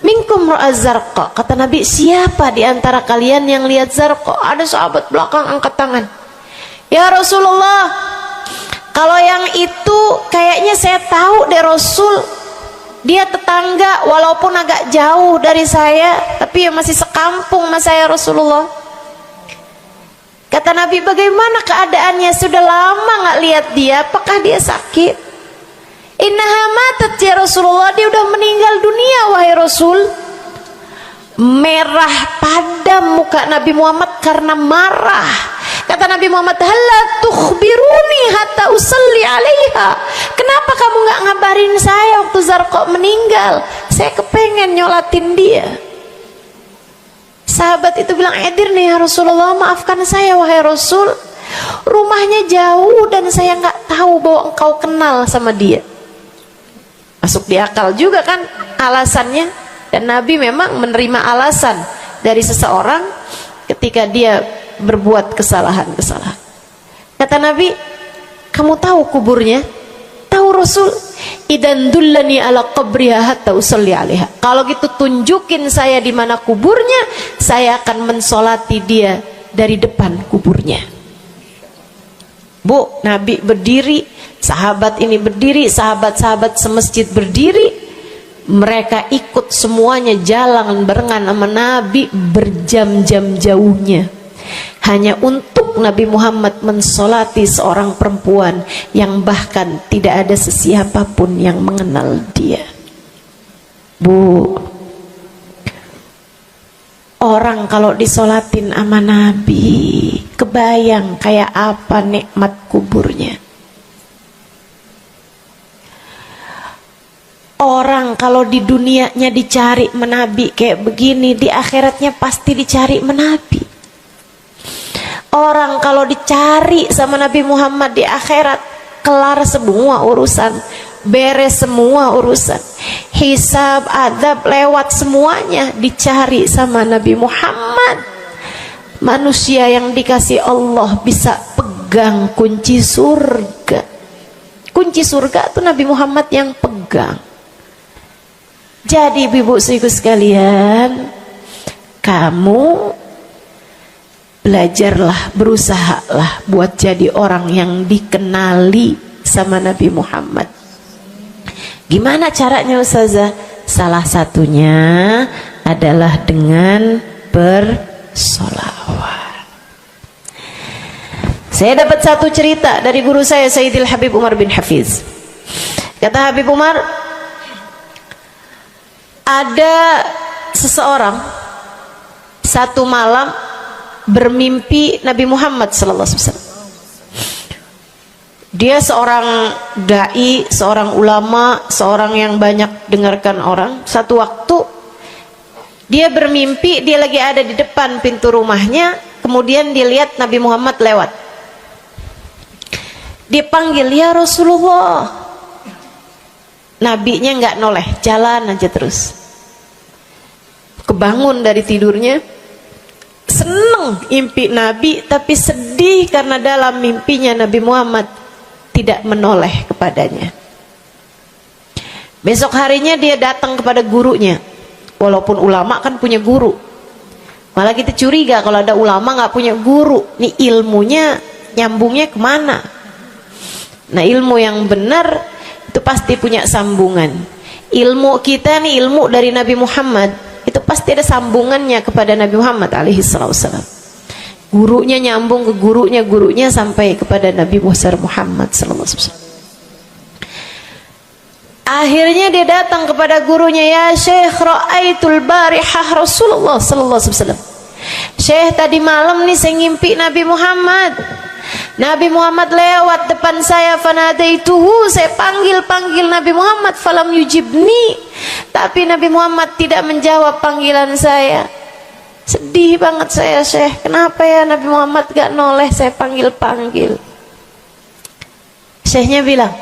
Minkum ra'a Zarqa, kata Nabi, siapa di antara kalian yang lihat Zarqa? Ada sahabat belakang angkat tangan. Ya Rasulullah, kalau yang itu kayaknya saya tahu deh Rasul. Dia tetangga, walaupun agak jauh dari saya, tapi ya masih sekampung sama saya Rasulullah. Kata Nabi, bagaimana keadaannya? Sudah lama nggak lihat dia, apakah dia sakit? Innaha matat ya Rasulullah, dia udah meninggal dunia wahai Rasul. Merah padam muka Nabi Muhammad karena marah. Kata Nabi Muhammad, halla tukhbiruni hatta usalli alaiha. Kenapa kamu nggak ngabarin saya waktu Zarqa meninggal? Saya kepengen nyolatin dia. Sahabat itu bilang, edir nih ya Rasulullah, maafkan saya wahai Rasul, rumahnya jauh dan saya nggak tahu bahwa engkau kenal sama dia. Masuk di akal juga kan alasannya. Dan Nabi memang menerima alasan dari seseorang ketika dia berbuat kesalahan-kesalahan. Kata Nabi, kamu tahu kuburnya? Tahu Rasul? Idan dullani ala qabriha hatta usalli alaiha. Kalau gitu tunjukin saya di mana kuburnya, saya akan mensolati dia dari depan kuburnya. Bu, Nabi berdiri, sahabat ini berdiri, sahabat-sahabat semasjid berdiri. Mereka ikut semuanya jalan barengan sama Nabi berjam-jam jauhnya, hanya untuk Nabi Muhammad mensolati seorang perempuan yang bahkan tidak ada sesiapa pun yang mengenal dia. Bu, orang kalau disolatin sama Nabi, kebayang kayak apa nikmat kuburnya. Orang Orang kalau di dunianya dicari menabi kayak begini, di akhiratnya pasti dicari menabi. Orang kalau dicari sama Nabi Muhammad di akhirat, kelar semua urusan, beres semua urusan, hisab, adab lewat semuanya, dicari sama Nabi Muhammad. Manusia yang dikasih Allah bisa pegang kunci surga. Kunci surga itu Nabi Muhammad yang pegang. Jadi ibu-ibu sekalian, kamu belajarlah, berusahalah buat jadi orang yang dikenali sama Nabi Muhammad. Gimana caranya Ustazah? Salah satunya adalah dengan bersolawat. Saya dapat satu cerita dari guru saya, Sayyidil Habib Umar bin Hafiz. Kata Habib Umar, ada seseorang satu malam bermimpi Nabi Muhammad sallallahu alaihi wasallam. Dia seorang dai, seorang ulama, seorang yang banyak dengarkan orang. Satu waktu dia bermimpi, dia lagi ada di depan pintu rumahnya, kemudian dia lihat Nabi Muhammad lewat. Dia panggil, ya Rasulullah. Nabinya nggak noleh, jalan aja terus. Kebangun dari tidurnya, seneng impi Nabi, tapi sedih karena dalam mimpinya Nabi Muhammad tidak menoleh kepadanya. Besok harinya dia datang kepada gurunya. Walaupun ulama kan punya guru, malah kita curiga kalau ada ulama nggak punya guru. Nih ilmunya nyambungnya kemana? Nah, ilmu yang benar itu pasti punya sambungan. Ilmu kita nih, ilmu dari Nabi Muhammad, itu pasti ada sambungannya kepada Nabi Muhammad alaihi wasallam. Gurunya nyambung ke gurunya sampai kepada Nabi Muhammad sallallahu alaihi wasallam. Akhirnya dia datang kepada gurunya, ya Syekh, ra'aitul barihah Rasulullah sallallahu alaihi wasallam. Syekh, tadi malam nih saya ngimpi Nabi Muhammad. Nabi Muhammad lewat depan saya, fanadaituhu, saya panggil Nabi Muhammad, falam yujibni, tapi Nabi Muhammad tidak menjawab panggilan saya. Sedih banget saya, Syekh, kenapa ya Nabi Muhammad gak noleh saya panggil. Syekhnya bilang,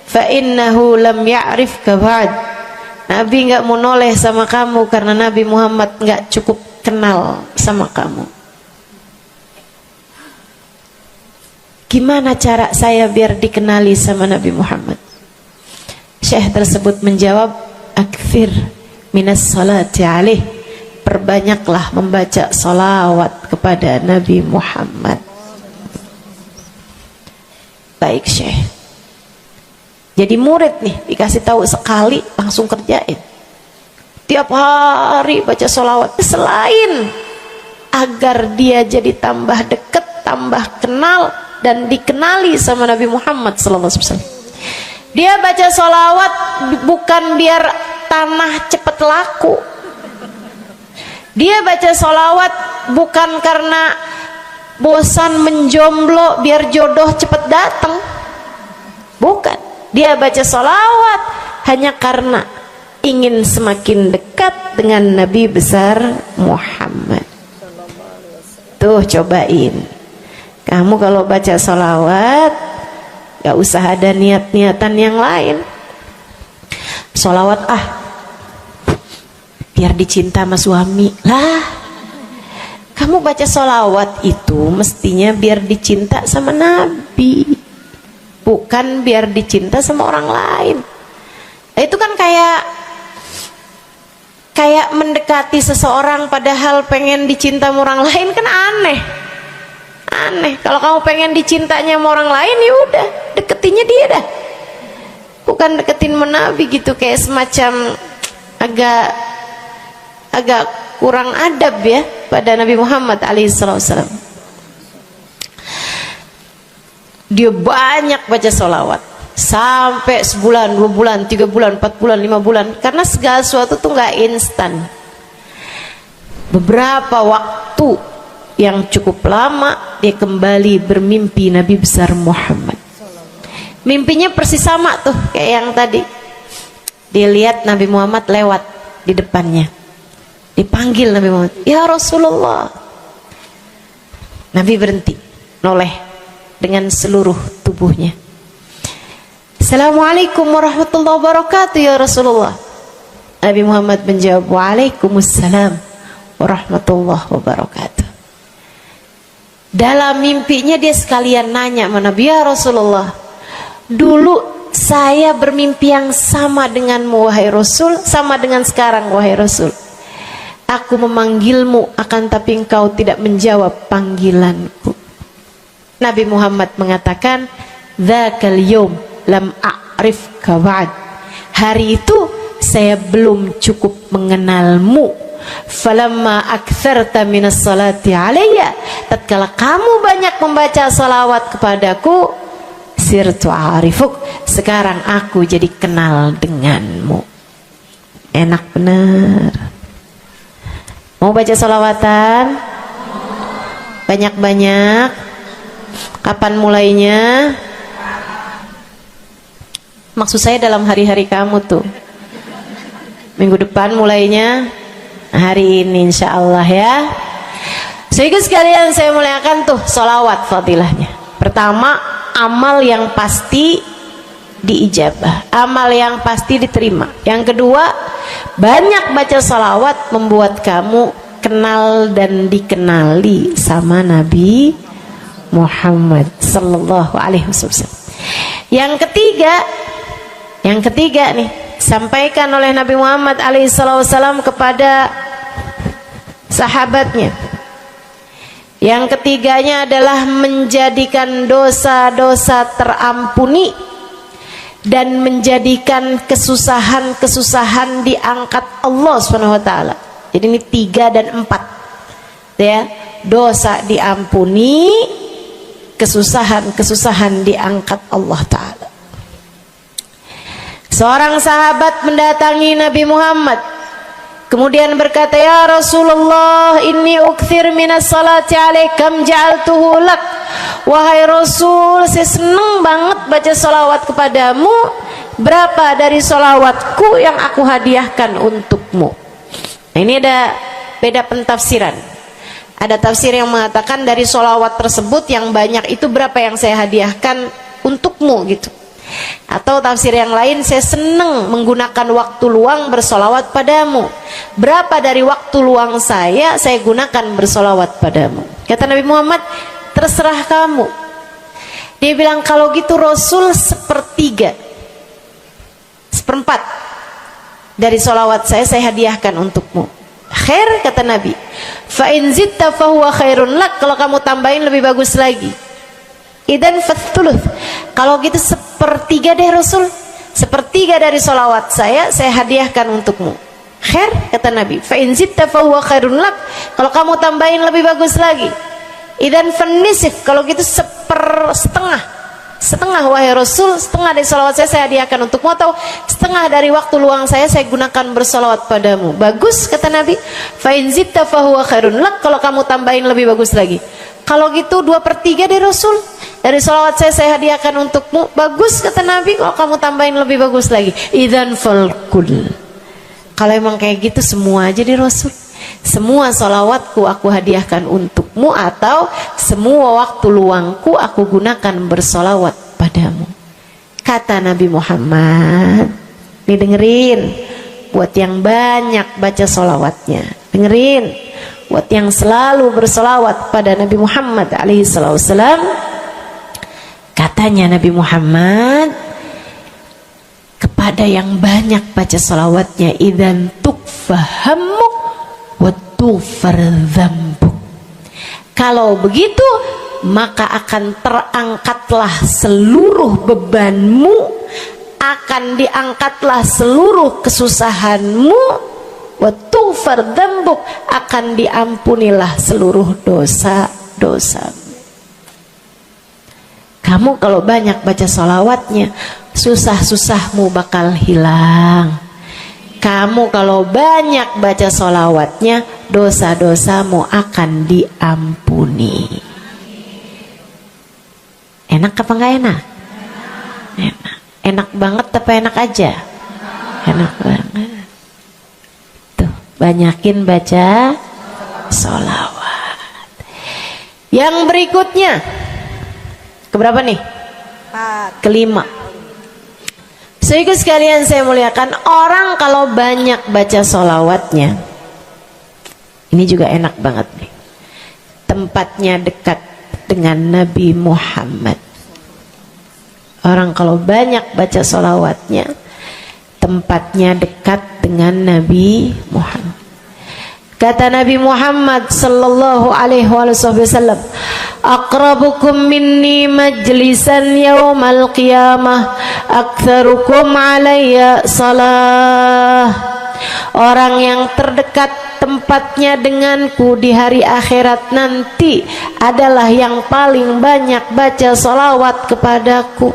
fa innahu lam ya'rifka ba'd. Nabi gak mau noleh sama kamu karena Nabi Muhammad gak cukup kenal sama kamu. Gimana cara saya biar dikenali sama Nabi Muhammad? Syekh tersebut menjawab, akfir minas salati alaih, perbanyaklah membaca salawat kepada Nabi Muhammad. Baik Syekh. Jadi murid nih, dikasih tahu sekali langsung kerjain. Tiap hari baca salawat. Selain agar dia jadi tambah dekat, tambah kenal, dan dikenali sama Nabi Muhammad sallallahu alaihi wasallam. Dia baca sholawat bukan biar tanah cepat laku. Dia baca sholawat bukan karena bosan menjomblo biar jodoh cepat datang. Bukan. Dia baca sholawat hanya karena ingin semakin dekat dengan Nabi besar Muhammad. Tuh cobain. Kamu kalau baca sholawat gak usah ada niat-niatan yang lain. Sholawat biar dicinta sama suami lah. Kamu baca sholawat itu mestinya biar dicinta sama Nabi, bukan biar dicinta sama orang lain. Itu kan kayak mendekati seseorang padahal pengen dicinta sama orang lain, kan aneh. Kalau kamu pengen dicintanya sama orang lain, ya udah deketinnya dia dah, bukan deketin Nabi gitu, kayak semacam agak kurang adab ya pada Nabi Muhammad alaihissalam. Dia banyak baca sholawat sampai sebulan, 2 bulan, 3 bulan, 4 bulan, 5 bulan, karena segala sesuatu tuh nggak instan. Beberapa waktu yang cukup lama dia kembali bermimpi Nabi besar Muhammad. Mimpinya persis sama tuh kayak yang tadi. Dilihat Nabi Muhammad lewat di depannya. Dipanggil Nabi Muhammad, "Ya Rasulullah." Nabi berhenti, noleh dengan seluruh tubuhnya. "Assalamualaikum warahmatullahi wabarakatuh ya Rasulullah." Nabi Muhammad menjawab, "Waalaikumsalam warahmatullahi wabarakatuh." Dalam mimpinya dia sekalian nanya sama Nabi, "Ya Rasulullah, dulu saya bermimpi yang sama denganmu wahai Rasul, sama dengan sekarang wahai Rasul. Aku memanggilmu akan tapi engkau tidak menjawab panggilanku." Nabi Muhammad mengatakan, "Dzakal yaum lam a'rifka ba'd." Hari itu saya belum cukup mengenalmu. Falamma aktsarta minas salati alayya, tatkala kamu banyak membaca salawat kepadaku, sirtu arifuk, sekarang aku jadi kenal denganmu. Enak bener. Mau baca salawatan? Banyak-banyak. Kapan mulainya? Maksud saya dalam hari-hari kamu tuh. Minggu depan mulainya, hari ini insya Allah ya. Sehingga sekalian saya muliakan tuh salawat fadilahnya. Pertama, amal yang pasti diijabah, amal yang pasti diterima. Yang kedua, banyak baca salawat membuat kamu kenal dan dikenali sama Nabi Muhammad sallallahu alaihi wasallam. Yang ketiga nih, sampaikan oleh Nabi Muhammad alaihi wasallam kepada sahabatnya. Yang ketiganya adalah menjadikan dosa-dosa terampuni dan menjadikan kesusahan-kesusahan diangkat Allah Subhanahu wa taala. Jadi ini 3 dan 4. Ya, dosa diampuni, kesusahan-kesusahan diangkat Allah taala. Seorang sahabat mendatangi Nabi Muhammad, kemudian berkata, "Ya Rasulullah, inni ukthir minas salati alaikam ja'altuhu lak." Wahai Rasul, saya senang banget baca salawat kepadamu. Berapa dari salawatku yang aku hadiahkan untukmu? Nah, ini ada beda pentafsiran. Ada tafsir yang mengatakan dari salawat tersebut yang banyak itu berapa yang saya hadiahkan untukmu gitu. Atau tafsir yang lain, saya senang menggunakan waktu luang bersolawat padamu. Berapa dari waktu luang saya gunakan bersolawat padamu? Kata Nabi Muhammad, terserah kamu. Dia bilang, kalau gitu Rasul 1/3, 1/4 dari solawat saya hadiahkan untukmu. Khair, kata Nabi. Fa in zitta fahuwa khairun lak. Kalau kamu tambahin lebih bagus lagi. Idan fathuluth. Kalau gitu 1/3 deh Rasul. 1/3 dari solawat saya hadiahkan untukmu. Khair, kata Nabi. Fa in zitta fahuwa khairun lak. Kalau kamu tambahin lebih bagus lagi. Idan fanisif. Kalau gitu 1/2. Setengah wahai Rasul, setengah dari solawat saya hadiahkan untukmu, atau setengah dari waktu luang saya gunakan bersolawat padamu. Bagus, kata Nabi. Fa in zitta fahuwa khairun lak. Kalau kamu tambahin lebih bagus lagi. Kalau gitu 2/3 deh Rasul, dari solawat saya hadiahkan untukmu. Bagus, kata Nabi. Kalau kamu tambahin lebih bagus lagi. Idzan falkul. Kalau emang kayak gitu semua aja di Rasul. Semua solawatku aku hadiahkan untukmu, atau semua waktu luangku aku gunakan bersolawat padamu. Kata Nabi Muhammad, nih dengerin, buat yang banyak baca solawatnya, dengerin, buat yang selalu bersolawat pada Nabi Muhammad alaihi wasallam. Katanya Nabi Muhammad kepada yang banyak baca solawatnya, idzan tukfahamuk wa tughfar dzambuk. Kalau begitu maka akan terangkatlah seluruh bebanmu, akan diangkatlah seluruh kesusahanmu, wa tughfar dzambuk, akan diampunilah seluruh dosa-dosamu. Kamu kalau banyak baca sholawatnya, susah-susahmu bakal hilang. Kamu kalau banyak baca sholawatnya, dosa-dosamu akan diampuni. Enak apa enggak enak? Enak. Enak banget apa enak aja? Enak banget. Tuh, banyakin baca sholawat. Yang berikutnya, keberapa nih? 4. Kelima. Saudaraku sekalian saya muliakan, orang kalau banyak baca sholawatnya, ini juga enak banget nih. Tempatnya dekat dengan Nabi Muhammad. Orang kalau banyak baca sholawatnya, tempatnya dekat dengan Nabi Muhammad. Kata Nabi Muhammad sallallahu alaihi wasallam, aqrabukum minni majlisan yaumal qiyamah aktsarukum alayya salah. Orang yang terdekat tempatnya denganku di hari akhirat nanti adalah yang paling banyak baca sholawat kepadaku.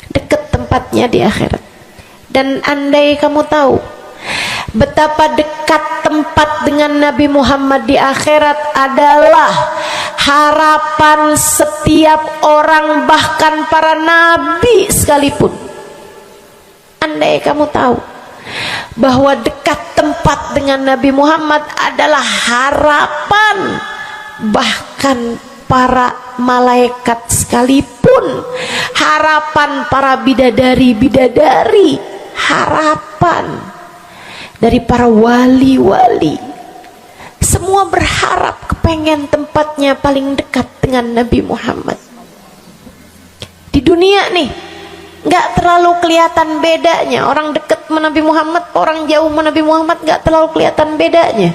Dekat tempatnya di akhirat. Dan andai kamu tahu betapa dekat tempat dengan Nabi Muhammad di akhirat adalah harapan setiap orang, bahkan para nabi sekalipun. Andai kamu tahu bahwa dekat tempat dengan Nabi Muhammad adalah harapan bahkan para malaikat sekalipun, harapan para bidadari-bidadari, harapan dari para wali-wali, semua berharap kepengen tempatnya paling dekat dengan Nabi Muhammad. Di dunia nih nggak terlalu kelihatan bedanya orang dekat sama Nabi Muhammad, orang jauh sama Nabi Muhammad, nggak terlalu kelihatan bedanya,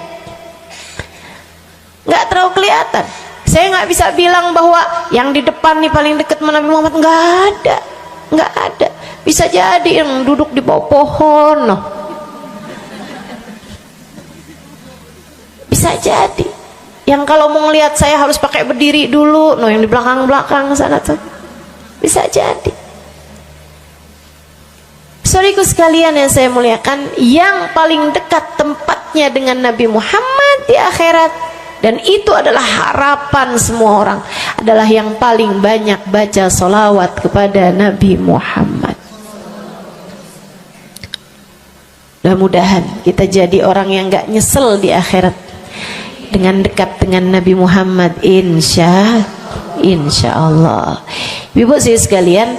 nggak terlalu kelihatan. Saya nggak bisa bilang bahwa yang di depan nih paling dekat sama Nabi Muhammad, nggak ada, nggak ada. Bisa jadi yang duduk di bawah pohon, no. Bisa jadi yang kalau mau ngelihat saya harus pakai berdiri dulu, no, yang di belakang-belakang sana tuh. Bisa jadi. Saudaraku sekalian yang saya muliakan, yang paling dekat tempatnya dengan Nabi Muhammad di akhirat, dan itu adalah harapan semua orang, adalah yang paling banyak baca sholawat kepada Nabi Muhammad. Mudah-mudahan kita jadi orang yang gak nyesel di akhirat dengan dekat dengan Nabi Muhammad, insya Allah. Ibu saya sekalian,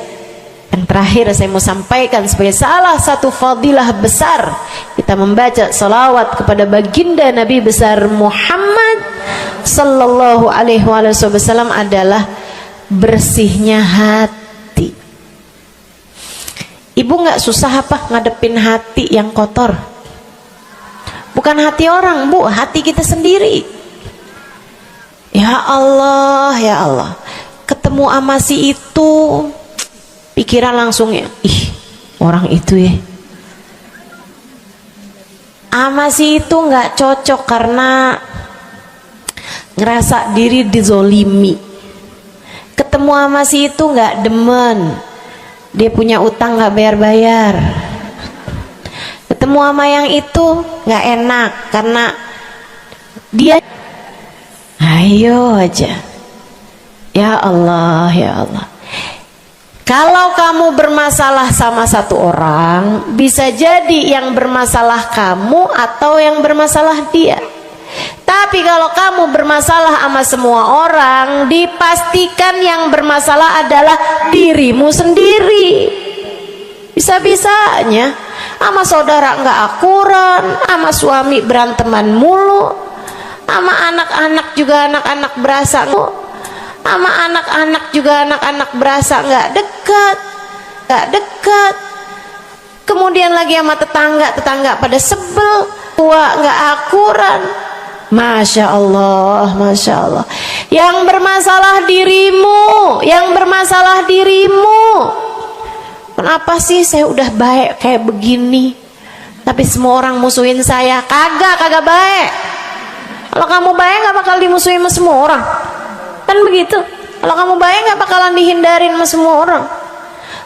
yang terakhir saya mau sampaikan sebagai salah satu fadilah besar kita membaca salawat kepada baginda Nabi besar Muhammad sallallahu alaihi wasallam adalah bersihnya hati. Ibu nggak susah apa ngadepin hati yang kotor? Bukan hati orang, Bu, hati kita sendiri. Ya Allah, ya Allah, ketemu sama si itu, pikiran langsung ya, ih orang itu ya, sama si itu nggak cocok karena ngerasa diri dizolimi. Ketemu sama si itu nggak demen, dia punya utang nggak bayar-bayar. Ketemu sama yang itu nggak enak karena dia, ayo aja. Ya Allah, ya Allah. Kalau kamu bermasalah sama satu orang, bisa jadi yang bermasalah kamu atau yang bermasalah dia. Tapi kalau kamu bermasalah sama semua orang, dipastikan yang bermasalah adalah dirimu sendiri. Bisa-bisanya sama saudara nggak akuran, sama suami beranteman mulu, sama anak-anak juga anak-anak berasa, sama anak-anak juga anak-anak berasa nggak dekat. Kemudian lagi sama tetangga pada sebel, tua nggak akuran. Masya Allah, Masya Allah. Yang bermasalah dirimu. Kenapa sih saya udah baik kayak begini, tapi semua orang musuhin saya? Kagak baik. Kalau kamu baik nggak bakal dimusuhin sama semua orang, kan begitu. Kalau kamu baik nggak bakalan dihindarin sama semua orang.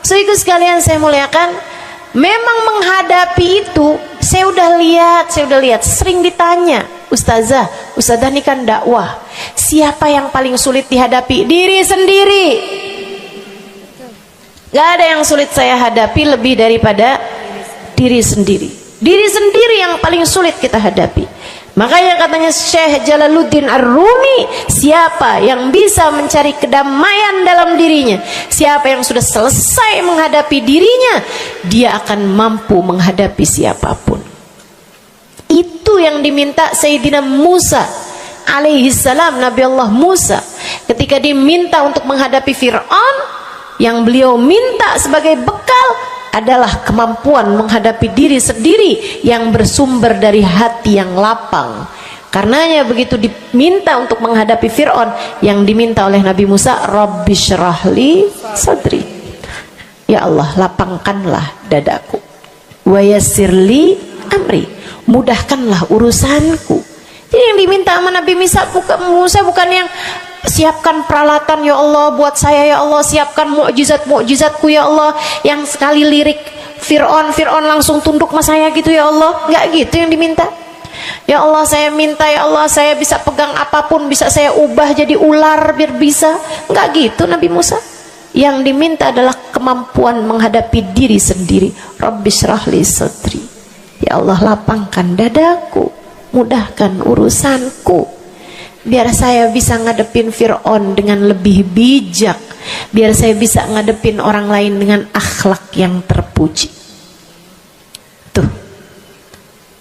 So itu sekalian saya muliakan, memang menghadapi itu saya udah lihat sering ditanya, Ustazah ini kan dakwah, siapa yang paling sulit dihadapi? Diri sendiri. Gak ada yang sulit saya hadapi lebih daripada diri sendiri. Diri sendiri yang paling sulit kita hadapi. Makanya katanya Syekh Jalaluddin Ar-Rumi, siapa yang bisa mencari kedamaian dalam dirinya, siapa yang sudah selesai menghadapi dirinya, dia akan mampu menghadapi siapapun. Itu yang diminta Sayyidina Musa alaihi salam, Nabi Allah Musa, ketika diminta untuk menghadapi Fir'aun, yang beliau minta sebagai bekal adalah kemampuan menghadapi diri sendiri yang bersumber dari hati yang lapang. Karenanya begitu diminta untuk menghadapi Fir'aun, yang diminta oleh Nabi Musa, Rabbi syrahli sadri, ya Allah lapangkanlah dadaku, wa yassirli amri, mudahkanlah urusanku. Jadi yang diminta sama Nabi Musa bukan yang siapkan peralatan ya Allah buat saya, ya Allah siapkan mukjizat-mukjizatku ya Allah, yang sekali lirik Fir'aun langsung tunduk sama saya gitu ya Allah. Enggak gitu yang diminta. Ya Allah saya minta, ya Allah saya bisa pegang apapun, bisa saya ubah jadi ular biar bisa. Enggak gitu Nabi Musa. Yang diminta adalah kemampuan menghadapi diri sendiri. Rabbi syrahli sadri, ya Allah lapangkan dadaku, mudahkan urusanku, biar saya bisa ngadepin Fir'aun dengan lebih bijak, biar saya bisa ngadepin orang lain dengan akhlak yang terpuji. Tuh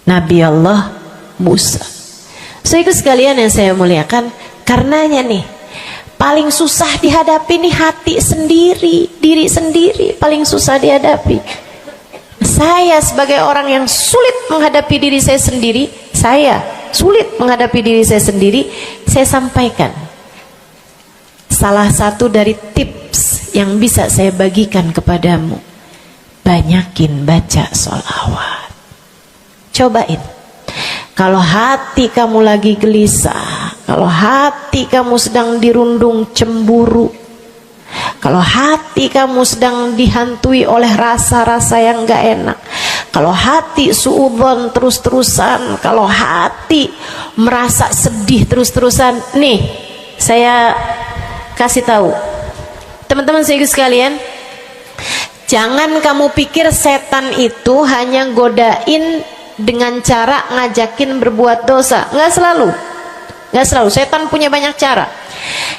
Nabi Allah Musa. Saudara sekalian yang saya muliakan, karenanya nih paling susah dihadapi nih hati sendiri, diri sendiri paling susah dihadapi. Saya sebagai orang yang sulit menghadapi diri saya sendiri, saya sampaikan salah satu dari tips yang bisa saya bagikan kepadamu: banyakin baca sholawat. Cobain. Kalau hati kamu lagi gelisah, kalau hati kamu sedang dirundung cemburu, kalau hati kamu sedang dihantui oleh rasa-rasa yang gak enak, kalau hati suudzon terus-terusan, kalau hati merasa sedih terus-terusan, nih saya kasih tahu teman-teman saya sekalian, jangan kamu pikir setan itu hanya godain dengan cara ngajakin berbuat dosa. Nggak selalu. Setan punya banyak cara.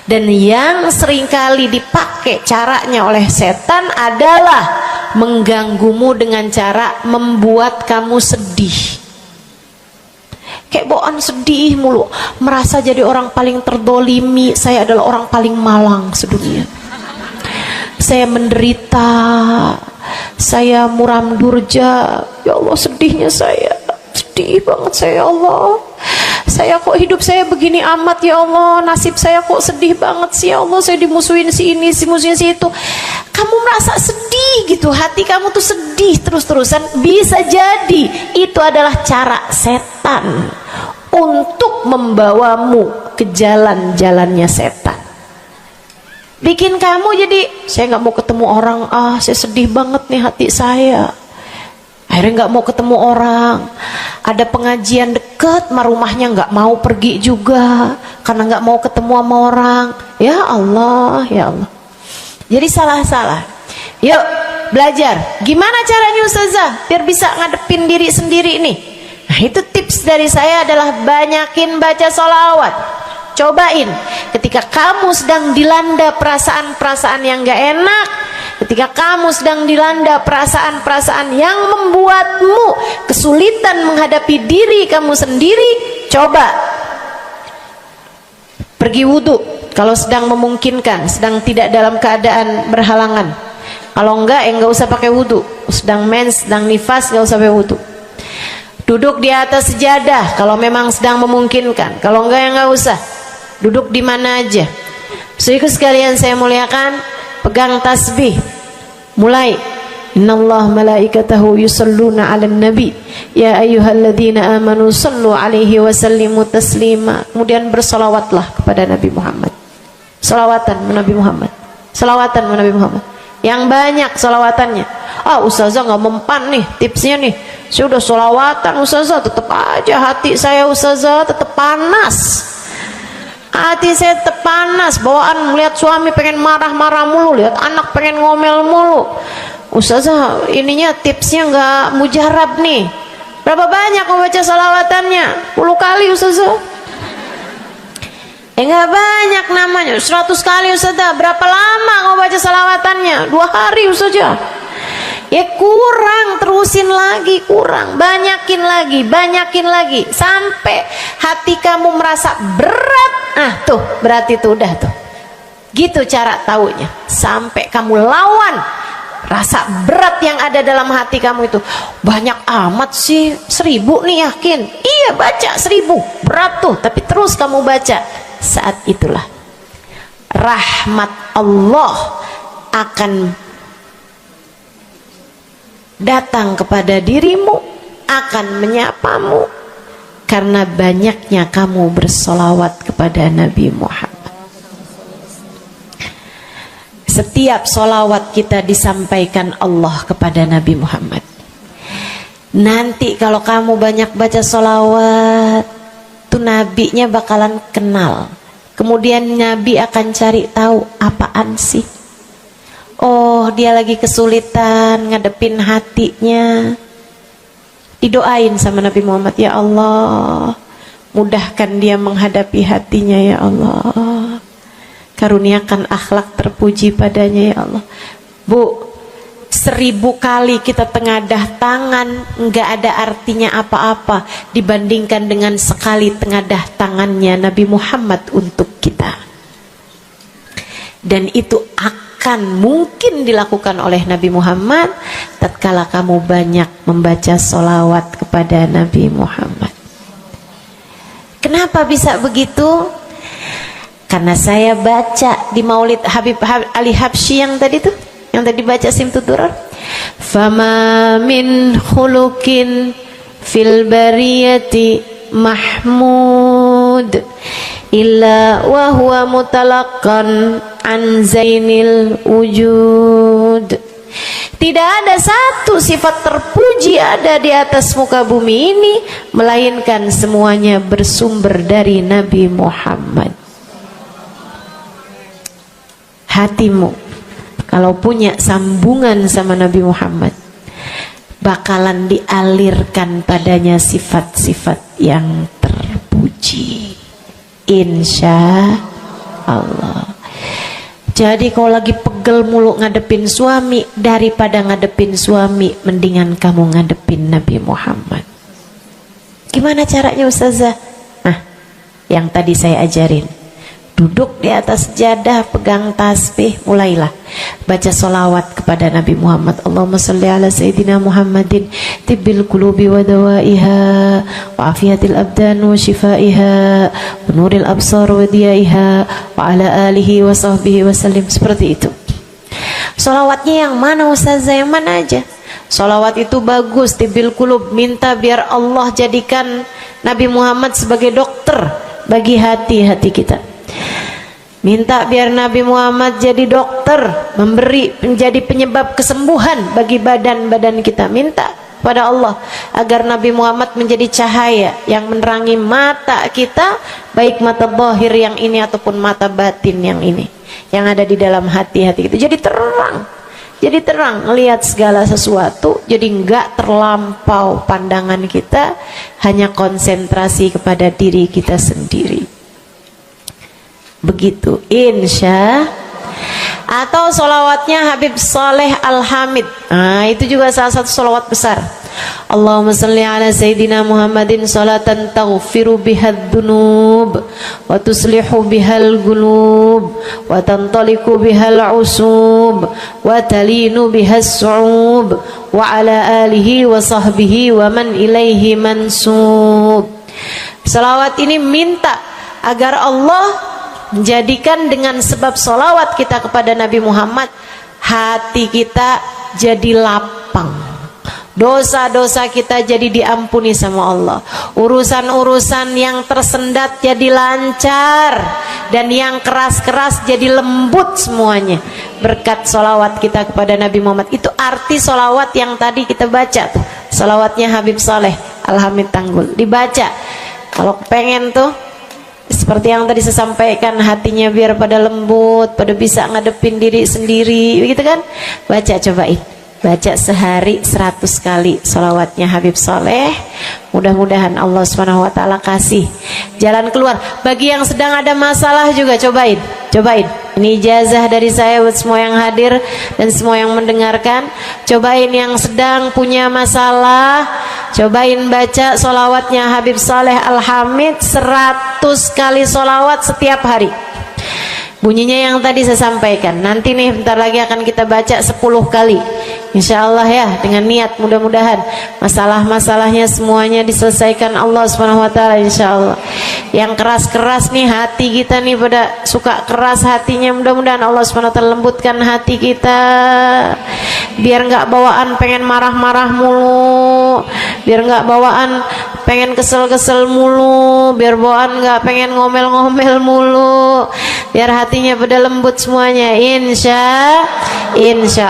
Dan yang seringkali dipakai caranya oleh setan adalah mengganggumu dengan cara membuat kamu sedih. Kayak bawaan sedih mulu, merasa jadi orang paling terdolimi. Saya adalah orang paling malang sedunia. Saya menderita, saya muram durja, ya Allah sedihnya saya, sedih banget saya, ya Allah saya kok hidup saya begini amat, ya Allah nasib saya kok sedih banget sih, ya Allah saya dimusuhin si ini, si musuhin si itu. Kamu merasa sedih gitu, hati kamu tuh sedih terus-terusan, bisa jadi itu adalah cara setan untuk membawamu ke jalan-jalannya setan, bikin kamu jadi saya nggak mau ketemu orang, saya sedih banget nih hati saya, akhirnya nggak mau ketemu orang. Ada pengajian deket sama rumahnya nggak mau pergi juga karena nggak mau ketemu sama orang. Ya Allah, ya Allah. Jadi salah-salah. Yuk belajar gimana caranya Ustazah biar bisa ngadepin diri sendiri nih. Nah itu tips dari saya adalah banyakin baca sholawat. Cobain ketika kamu sedang dilanda perasaan-perasaan yang gak enak, ketika kamu sedang dilanda perasaan-perasaan yang membuatmu kesulitan menghadapi diri kamu sendiri, coba pergi wudhu kalau sedang memungkinkan, sedang tidak dalam keadaan berhalangan. Kalau enggak enggak usah pakai wudhu, sedang mens, sedang nifas enggak usah pakai wudhu. Duduk di atas sejadah kalau memang sedang memungkinkan, kalau enggak ya enggak usah. Duduk di mana aja. Saudara sekalian saya muliakan, pegang tasbih. Mulai. Innallaha malaikatahu yusalluna 'alan nabi ya ayyuhalladzina amanu sallu 'alaihi wa sallimu taslima. Kemudian bersolawatlah kepada Nabi Muhammad. Solawatan Nabi Muhammad. Solawatan Nabi Muhammad. Yang banyak solawatannya. Ustazah nggak mempan nih tipsnya nih. Saya udah solawatan Ustazah, tetap aja hati saya Ustazah tetap panas. Hati saya tetap panas, bawaan melihat suami pengen marah-marah mulu, lihat anak pengen ngomel mulu. Ustazah ininya tipsnya nggak mujarab nih. Berapa banyak mau baca salawatannya? 10 kali Ustazah. Nggak banyak namanya, 100 kali Ustazah. Berapa lama mau baca salawatannya? 2 hari Ustazah. Ya kurang, terusin lagi, kurang, banyakin lagi sampai hati kamu merasa berat. Tuh berarti tuh udah tuh. Gitu cara taunya. Sampai kamu lawan rasa berat yang ada dalam hati kamu itu. Banyak amat sih, 1000 nih yakin. Iya baca 1000, berat tuh, tapi terus kamu baca. Saat itulah rahmat Allah akan datang kepada dirimu, akan menyapamu karena banyaknya kamu bersolawat kepada Nabi Muhammad. Setiap solawat kita disampaikan Allah kepada Nabi Muhammad. Nanti kalau kamu banyak baca solawat, tuh nabinya bakalan kenal. Kemudian Nabi akan cari tahu apaan sih. Oh, dia lagi kesulitan ngadepin hatinya. Didoain sama Nabi Muhammad, ya Allah, mudahkan dia menghadapi hatinya ya Allah. Karuniakan akhlak terpuji padanya ya Allah. Bu, 1000 kali kita tengadah tangan nggak ada artinya apa-apa dibandingkan dengan sekali tengadah tangannya Nabi Muhammad untuk kita. Dan itu akan mungkin dilakukan oleh Nabi Muhammad tatkala kamu banyak membaca sholawat kepada Nabi Muhammad. Kenapa bisa begitu? Karena saya baca di Maulid Habib Ali Habsyi yang tadi tuh, yang tadi baca Simtud Durar. Fama min khuluqin fil bariyati mahmud illa wa huwa mutalaqqan an zainil wujud. Tidak ada satu sifat terpuji ada di atas muka bumi ini melainkan semuanya bersumber dari Nabi Muhammad. Hatimu kalau punya sambungan sama Nabi Muhammad bakalan dialirkan padanya sifat-sifat yang terpuji, insya Allah. Jadi kalau lagi pegel mulu ngadepin suami, daripada ngadepin suami mendingan kamu ngadepin Nabi Muhammad. Gimana caranya Ustazah? Nah, yang tadi saya ajarin. Duduk di atas sejadah, pegang tasbih, mulailah baca solawat kepada Nabi Muhammad. Allahumma salli ala Sayyidina Muhammadin tibbil qulubi wa dawaiha wa afiyatil abdan wa shifaiha wa nuril absar wa diyaiha wa ala alihi wa sahbihi wa sallim. Seperti itu. Solawatnya yang mana Ustazah? Yang mana aja? Solawat itu bagus, tibbil qulub, minta biar Allah jadikan Nabi Muhammad sebagai dokter bagi hati-hati kita. Minta biar Nabi Muhammad jadi dokter, menjadi penyebab kesembuhan bagi badan-badan kita. Minta pada Allah agar Nabi Muhammad menjadi cahaya yang menerangi mata kita, baik mata zahir yang ini ataupun mata batin yang ini, yang ada di dalam hati-hati kita. Jadi terang melihat segala sesuatu, jadi enggak terlampau pandangan kita, hanya konsentrasi kepada diri kita sendiri. Begitu, insya. Atau solawatnya Habib Saleh Al-Hamid. Nah, itu juga salah satu solawat besar. Allahumma salli ala Sayyidina Muhammadin salatan taghfiru bihad dunub wa tuslihu bihal gulub wa tantaliku bihal usub wa talinu bihas su'ub wa ala alihi wa sahbihi wa man ilaihi mansub. Salawat ini minta agar Allah menjadikan dengan sebab solawat kita kepada Nabi Muhammad, hati kita jadi lapang, dosa-dosa kita jadi diampuni sama Allah, urusan-urusan yang tersendat jadi lancar, dan yang keras-keras jadi lembut semuanya berkat solawat kita kepada Nabi Muhammad. Itu arti solawat yang tadi kita baca tuh, solawatnya Habib Saleh Al-Hamid Tanggul. Dibaca kalau pengen tuh seperti yang tadi saya sampaikan, hatinya biar pada lembut, pada bisa ngadepin diri sendiri, begitu kan? Baca, cobain. baca sehari 100 kali sholawatnya Habib Soleh. Mudah-mudahan Allah Subhanahu wa ta'ala kasih jalan keluar. Bagi yang sedang ada masalah juga cobain. Ini ijazah dari saya buat semua yang hadir dan semua yang mendengarkan. Cobain yang sedang punya masalah, cobain baca sholawatnya Habib Soleh Al-Hamid 100 kali sholawat setiap hari. Bunyinya yang tadi saya sampaikan. Nanti nih bentar lagi akan kita baca 10 kali. Insya Allah ya, dengan niat mudah-mudahan masalah-masalahnya semuanya diselesaikan Allah Subhanahu wa ta'ala, insya Allah. Yang keras-keras nih hati kita nih, pada suka keras hatinya, mudah-mudahan Allah Subhanahu wa ta'ala lembutkan hati kita, biar nggak bawaan pengen marah-marah mulu, biar nggak bawaan pengen kesel-kesel mulu, biar bawaan nggak pengen ngomel-ngomel mulu, biar hatinya pada lembut semuanya. Insya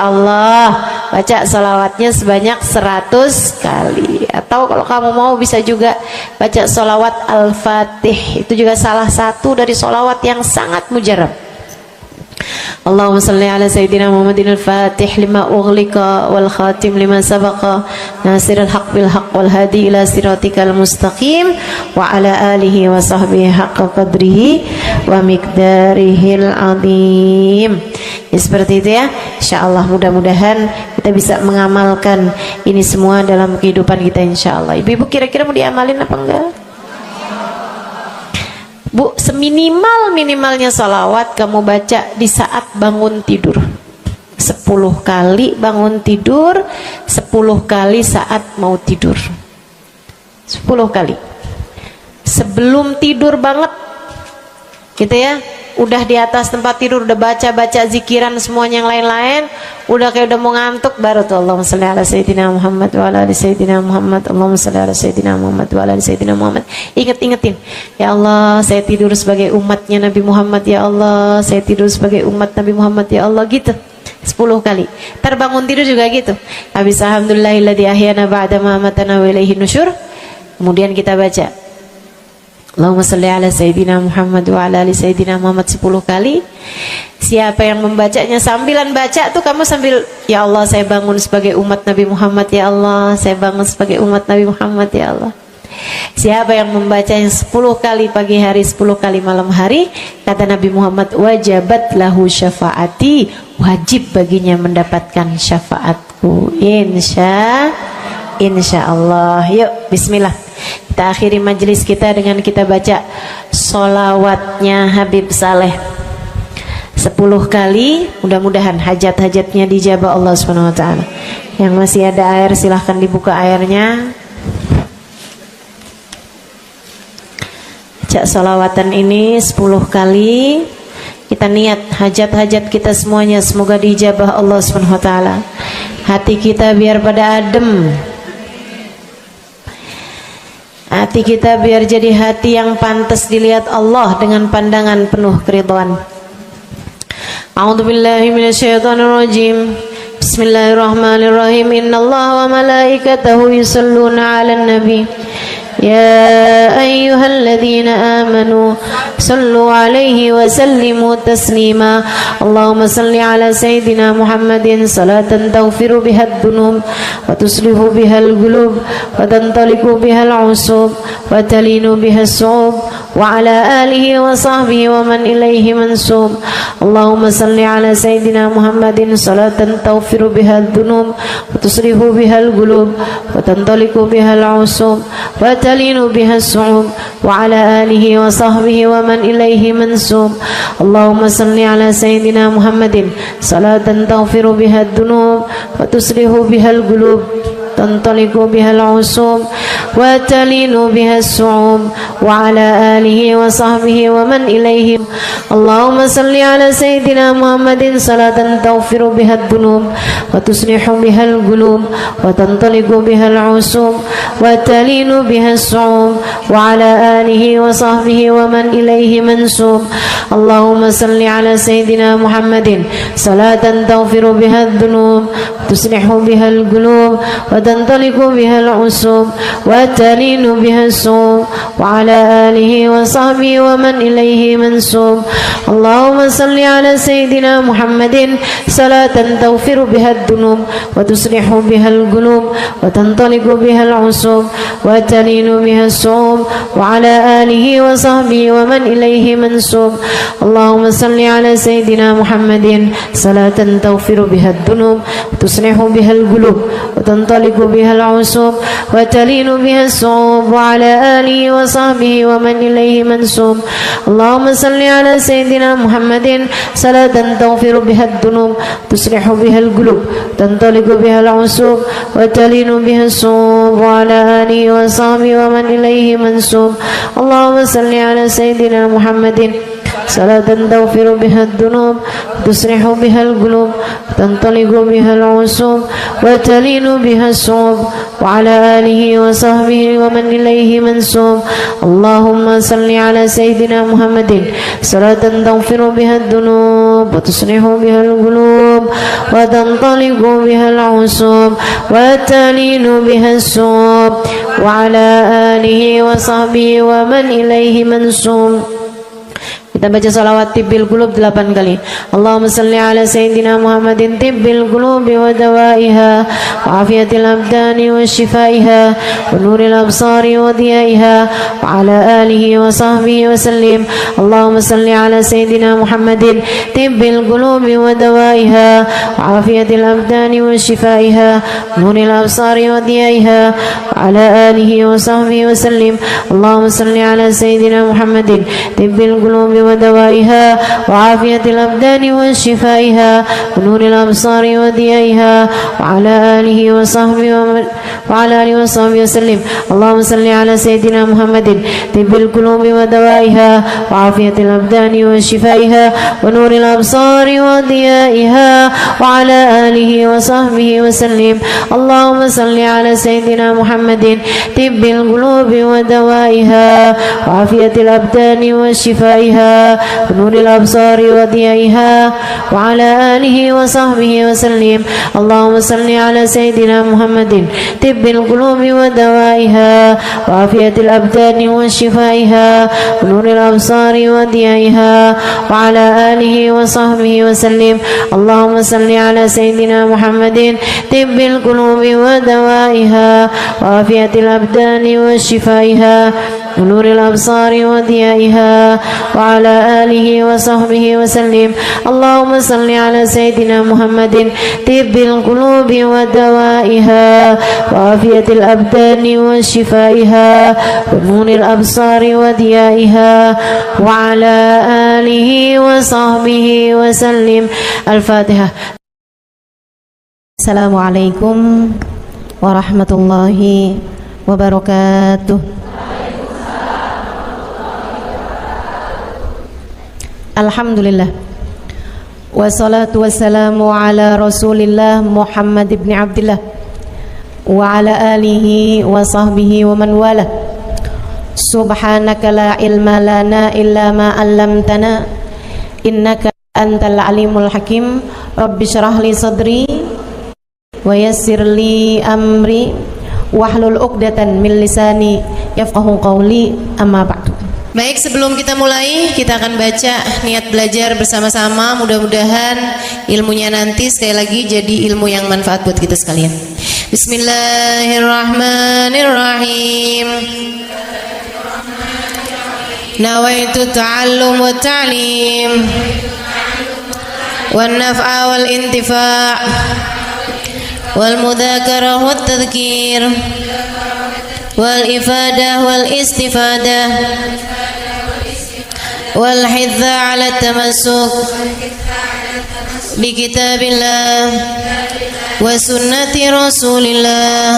Allah baca salawatnya sebanyak 100 kali. Atau kalau kamu mau bisa juga baca salawat Al-Fatih, itu juga salah satu dari salawat yang sangat mujarab. Allahumma salli ala Sayyidina Muhammadin al-Fatih lima ughliqa wal khatim lima sabaqa nasirul haq bil haq wal hadi ila siratikal mustaqim wa ala alihi wa sahbihi haqqa qadrihi wa miqdarihil azim. Ya, seperti itu ya. Insyaallah mudah-mudahan kita bisa mengamalkan ini semua dalam kehidupan kita insyaallah. Ibu-ibu kira-kira mau diamalin apa enggak? Bu, seminimal-minimalnya salawat kamu baca di saat bangun tidur 10 kali bangun tidur, 10 kali saat mau tidur, 10 kali sebelum tidur banget gitu ya. Udah di atas tempat tidur udah baca-baca zikiran semuanya yang lain-lain, udah kayak udah mau ngantuk, baru tuh Allahumma shalli ala Sayyidina Muhammad wa ala ali Sayyidina Muhammad, Allahumma shalli ala Sayyidina Muhammad wa ala ali Sayyidina Muhammad. Ingetin, ya Allah saya tidur sebagai umatnya Nabi Muhammad, ya Allah saya tidur sebagai umat Nabi Muhammad, ya Allah, gitu 10 kali. Terbangun tidur juga gitu. Habis alhamdulillahilladzi ahyana ba'da ma amatana wa ilaihi nusyur. Kemudian kita baca Allahumma salli ala Sayyidina Muhammad wa ala ali Sayyidina Muhammad 10 kali. Siapa yang membacanya sambilan baca tuh kamu sambil, ya Allah saya bangun sebagai umat Nabi Muhammad, ya Allah saya bangun sebagai umat Nabi Muhammad, ya Allah. Siapa yang membacanya 10 kali pagi hari, 10 kali malam hari, kata Nabi Muhammad, wajabat lahu syafaati, wajib baginya mendapatkan syafaatku. Insya Allah. Yuk bismillah, kita akhiri majelis kita dengan kita baca sholawatnya Habib Saleh 10 kali. Mudah-mudahan hajat-hajatnya dijabah Allah Subhanahu wa ta'ala. Yang masih ada air silahkan dibuka airnya. Baca sholawatan ini 10 kali. Kita niat hajat-hajat kita semuanya semoga dijabah Allah Subhanahu wa ta'ala. Hati kita biar pada adem, hati kita biar jadi hati yang pantas dilihat Allah dengan pandangan penuh keridhaan. A'udzubillahi minasyaitonirrajim. Bismillahirrahmanirrahim. Innallaha wa malaikatahu yusholluna 'alan nabi. يا أيها الذين آمنوا صلوا عليه وسلموا تسليما اللهم صل على سيدنا محمد صلاة تغفر بها الذنوب وتصلح بها القلوب وتنطلق بها العصوب وتلين بها الصعوب وعلى آله وصحبه ومن إليه منسوب اللهم صل على سيدنا محمد صلاة تغفر بها الذنوب وتصلح بها القلوب وتنطلق بها العصوب وتلين بها الصعوب وعلى آله وصحبه ومن إليه منسوب اللهم صل على سيدنا محمد صلاة تغفر بها الذنوب وتصلح بها القلوب تنطلق بها العصوب وتلين بها الصعوب وعلى آله وصحبه ومن إليه اللهم صل على سيدنا محمد صلاة تغفر بها الذنوب وتصلح بها القلوب وتنطلق بها العصوب وتلين بها الصعوب وعلى آله وصحبه ومن إليه منسوب اللهم صل على سيدنا محمد صلاة تغفر بها الذنوب وتصلح بها القلوب وتنطلق بها العصوب وتلين بها الصوم وعلى آله وصحبه ومن إليه منسوب. اللهم صل على سيدنا محمد صلاة تغفر بها الذنوب وتصلح بها القلوب وتنطلق بها العصوب وتلين بها الصوم وعلى آله وصحبه ومن إليه منسوب. اللهم صل على سيدنا محمد صلاة تغفر بها الذنوب وتصلح بها القلوب وتنطلق بها العصوب وتلين بها الصوم وعلى آله وصحبه ومن إليه منسوب. اللهم صل على سيدنا محمد صلاة تغفر بها الذنوب تصلح بها القلوب تنطلق بها العصوب وتلين بها الصوم وعلى آله وصحبه ومن إليه منسوب. اللهم صل على سيدنا محمد صلاة تغفر بها الذنوب تصلح بها القلوب تنطلق بها العصوب وتلين بها الصوم وعلى آله وصحبه ومن إليه منسوب. اللهم صل على سيدنا محمد صلاة تغفر بها الذنوب وتصلح بها القلوب وتنطلق بها العصوب وتلين بها الصوم وعلى آله وصحبه ومن إليه منسوب. Kita baca salawat tibbil qulub 8 kali. Allahumma salli ala sayyidina Muhammadin tibbil qulubi wa dawaiha wa afiyatil abdani wa shifaiha wa nuril absari wa diyaiha wa ala alihi wa sahbihi wa sallim. Allahumma salli ala sayyidina Muhammadin tibbil qulubi wa dawaiha wa afiyatil abdani wa shifaiha wa nuril absari wa diyaiha wa ala alihi wa sahbihi wa sallim. Allahumma salli ala sayyidina Muhammadin tibbil qulubi ودوائها وعافية الأبدان وشفائها ونور الأبصار وضيائها وعلى آله وصحبه وسلم. اللهم صل على سيدنا محمد طب القلوب ودوائها وعافية الأبدان وشفائها ونور الأبصار وضيائها وعلى آله وصحبه وسلم. اللهم صل على سيدنا محمد طب القلوب ودوائها وعافية الأبدان وشفائها ونور الأبصار وضيائها وعلى آله وصحبه وسلم. اللهم صل على سيدنا محمد طب القلوب ودوائها وعافية الأبدان وشفائها ونور الأبصار وضيائها وعلى آله وصحبه وسلم. اللهم صل على سيدنا محمد طب القلوب ودوائها وعافية الأبدان وشفائها ونور الأبصار وضيائها وعلى آله وصحبه وسلم. اللهم صل على سيدنا محمد طب القلوب ودوائها وعافية الأبدان وشفائها ونور الأبصار وضيائها وعلى آله وصحبه وسلم. الفاتحة. السلام عليكم ورحمة الله وبركاته. Alhamdulillah wassalatu wassalamu ala rasulillah Muhammad ibn Abdillah wa ala alihi wa sahbihi wa man wala. Subhanaka la ilma lana illa ma 'allamtana innaka antal alimul hakim. Rabbi syrah li sadri wa yassir li amri wahlul 'uqdatan min lisani yafqahu qawli. Amma ba'du. Baik, sebelum kita mulai, kita akan baca niat belajar bersama-sama. Mudah-mudahan ilmunya nanti sekali lagi jadi ilmu yang manfaat buat kita sekalian. Bismillahirrahmanirrahim. Nawaitu ta'allum wa ta'lim wan naf'a wal intifa' wal mudzakarah wat tadhkir wal ifadah wal istifadah wal hidza ala tamassuk bi kitabillah wa sunnati rasulillah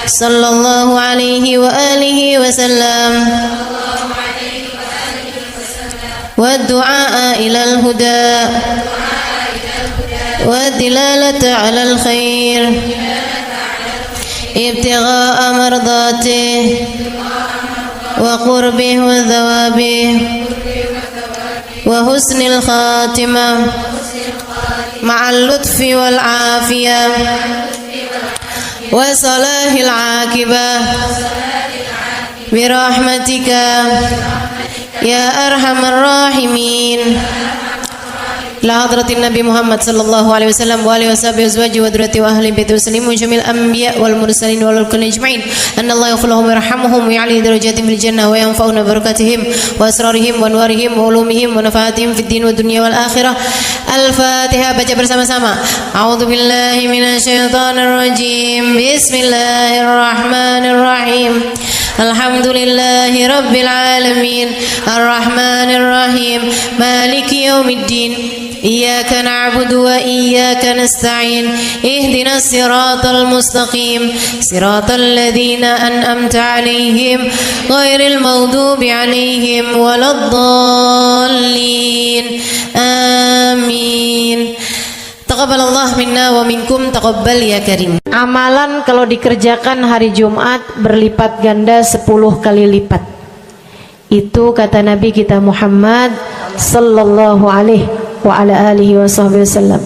sallallahu alaihi wa alihi wa sallam wa du'a ila al huda wa dilalata ala al khair ابتغاء مرضاته وقربه وثوابه وحسن الخاتمة مع اللطف والعافية وصلاح العاقبة برحمتك يا أرحم الراحمين. لحضرة النبي محمد صلى الله عليه وسلم وآله وصحبه وأزواجه وذريته وأهل بيته وسلم وجميع الأنبياء والمرسلين والكل أجمعين أن الله يغفر لهم ويرحمهم ويعلي درجاتهم في الجنة وينفعنا ببركاتهم وأسرارهم وأنوارهم وعلومهم ونفعاتهم في الدين والدنيا والآخرة. الفاتحة. Baca bersama-sama. A'udzu billahi minasyaitonir rajim. Bismillahirrahmanirrahim. Alhamdulillahi rabbil alamin. Arrahmanir rahim. Maliki yaumiddin. Iyyaka na'budu wa iyyaka nasta'in. Ihdinas siratal mustaqim. Siratal ladzina an'amta 'alaihim ghairil maghdubi 'alaihim waladdallin. Amin. Taqabbalallah minna wa minkum, taqabbal ya karim. Amalan kalau dikerjakan hari Jumat berlipat ganda 10 kali lipat. Itu kata Nabi kita Muhammad sallallahu alaihi wa ala alihi wasallam.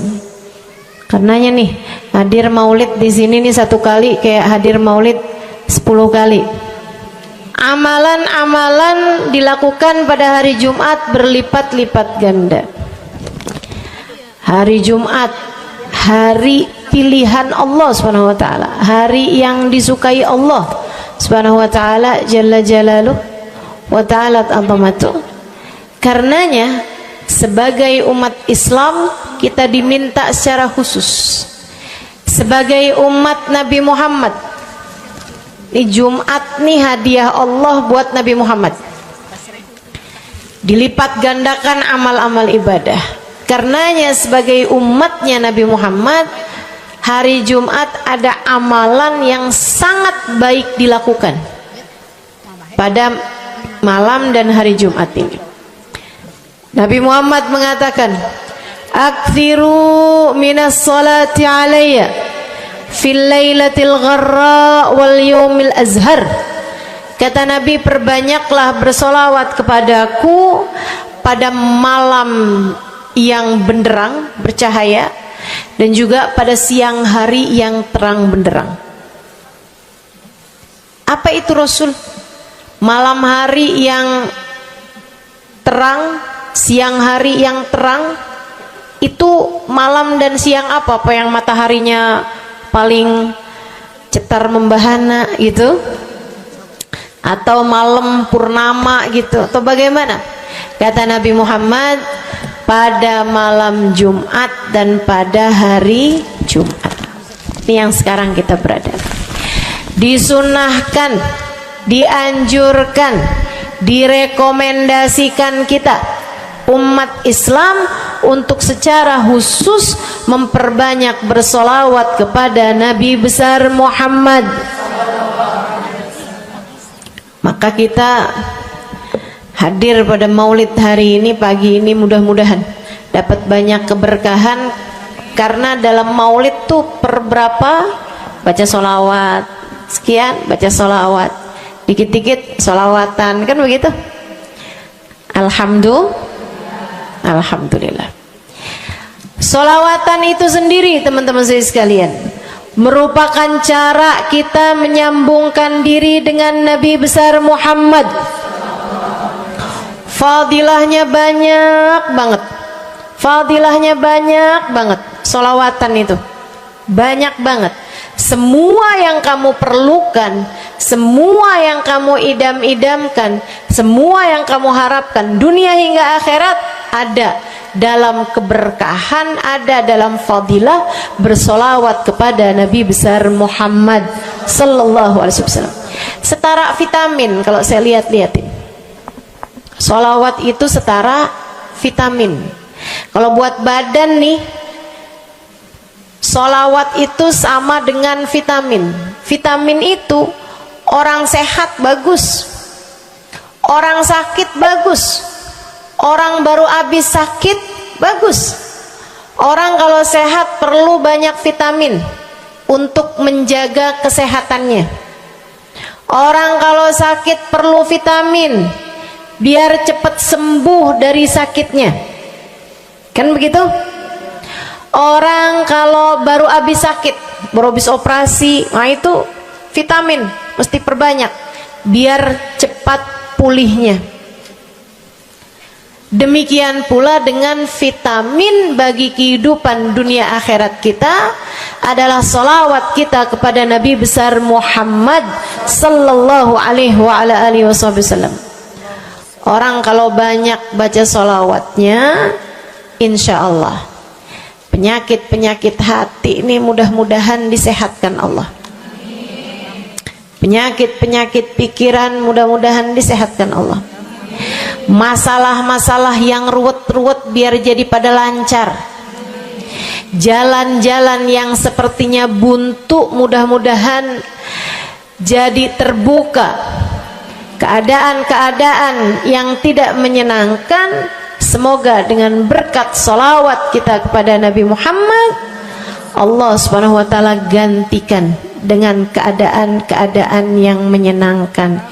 Karenanya nih, hadir maulid di sini nih 1 kali kayak hadir maulid 10 kali. Amalan-amalan dilakukan pada hari Jumat berlipat-lipat ganda. Hari Jumat, hari pilihan Allah Subhanahu wa taala, hari yang disukai Allah Subhanahu wa taala jalla jalaluh wa ta'alat azamatuh. Karenanya sebagai umat Islam kita diminta secara khusus sebagai umat Nabi Muhammad. Di Jumat nih hadiah Allah buat Nabi Muhammad. Dilipat gandakan amal-amal ibadah. Karenanya sebagai umatnya Nabi Muhammad, hari Jumat ada amalan yang sangat baik dilakukan pada malam dan hari Jumat ini. Nabi Muhammad mengatakan, "Aktsiru minas salati alayya fil lailatil gharra wal yaumil azhar." Kata Nabi, perbanyaklah bersolawat kepadaku pada malam yang benderang, bercahaya, dan juga pada siang hari yang terang benderang. Apa itu Rasul? Malam hari yang terang, siang hari yang terang. Itu malam dan siang apa? Apa yang mataharinya paling cetar membahana gitu? Atau malam purnama gitu? Atau bagaimana? Kata Nabi Muhammad, pada malam Jumat dan pada hari Jumat. Ini yang sekarang kita berada. Disunahkan, dianjurkan, direkomendasikan kita umat Islam untuk secara khusus memperbanyak bersolawat kepada Nabi besar Muhammad. Maka kita hadir pada maulid hari ini, pagi ini, mudah-mudahan dapat banyak keberkahan. Karena dalam maulid tuh per berapa baca solawat, sekian baca solawat, dikit-dikit solawatan, kan begitu. Alhamdulillah. Solawatan itu sendiri teman-teman saya sekalian merupakan cara kita menyambungkan diri dengan Nabi besar Muhammad. Fadilahnya banyak banget. Fadilahnya banyak banget. Solawatan itu banyak banget. Semua yang kamu perlukan, semua yang kamu idam-idamkan, semua yang kamu harapkan dunia hingga akhirat ada dalam keberkahan, ada dalam fadilah bersolawat kepada Nabi besar Muhammad sallallahu alaihi wasallam. Setara vitamin kalau saya lihat-lihatin. Solawat itu setara vitamin. Kalau buat badan nih, solawat itu sama dengan vitamin. Vitamin itu orang sehat bagus, orang sakit bagus, orang baru habis sakit bagus. Orang kalau sehat perlu banyak vitamin untuk menjaga kesehatannya. Orang kalau sakit perlu vitamin biar cepat sembuh dari sakitnya, kan begitu? Orang kalau baru habis sakit, baru habis operasi, nah itu vitamin mesti perbanyak biar cepat pulihnya. Demikian pula dengan vitamin bagi kehidupan dunia akhirat kita adalah sholawat kita kepada Nabi besar Muhammad sallallahu alaihi wasallam. Orang kalau banyak baca sholawatnya, insya Allah penyakit-penyakit hati ini mudah-mudahan disehatkan Allah. Penyakit-penyakit pikiran mudah-mudahan disehatkan Allah. Masalah-masalah yang ruwet-ruwet biar jadi pada lancar. Jalan-jalan yang sepertinya buntu mudah-mudahan jadi terbuka. Keadaan-keadaan yang tidak menyenangkan, semoga dengan berkat sholawat kita kepada Nabi Muhammad, Allah subhanahu wa ta'ala gantikan dengan keadaan-keadaan yang menyenangkan.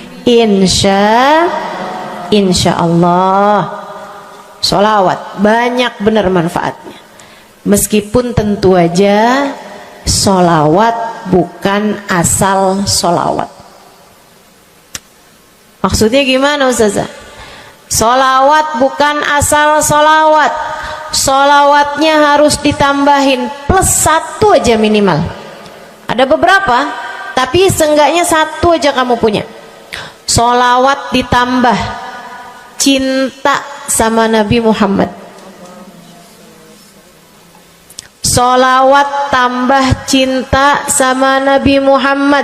Insya Allah. Sholawat banyak benar manfaatnya. Meskipun tentu aja sholawat bukan asal sholawat. Maksudnya gimana Ustazah? Sholawat bukan asal sholawat. Sholawatnya harus ditambahin plus 1 aja minimal. Ada beberapa, tapi seenggaknya 1 aja kamu punya. Sholawat ditambah cinta sama Nabi Muhammad. Sholawat tambah cinta sama Nabi Muhammad.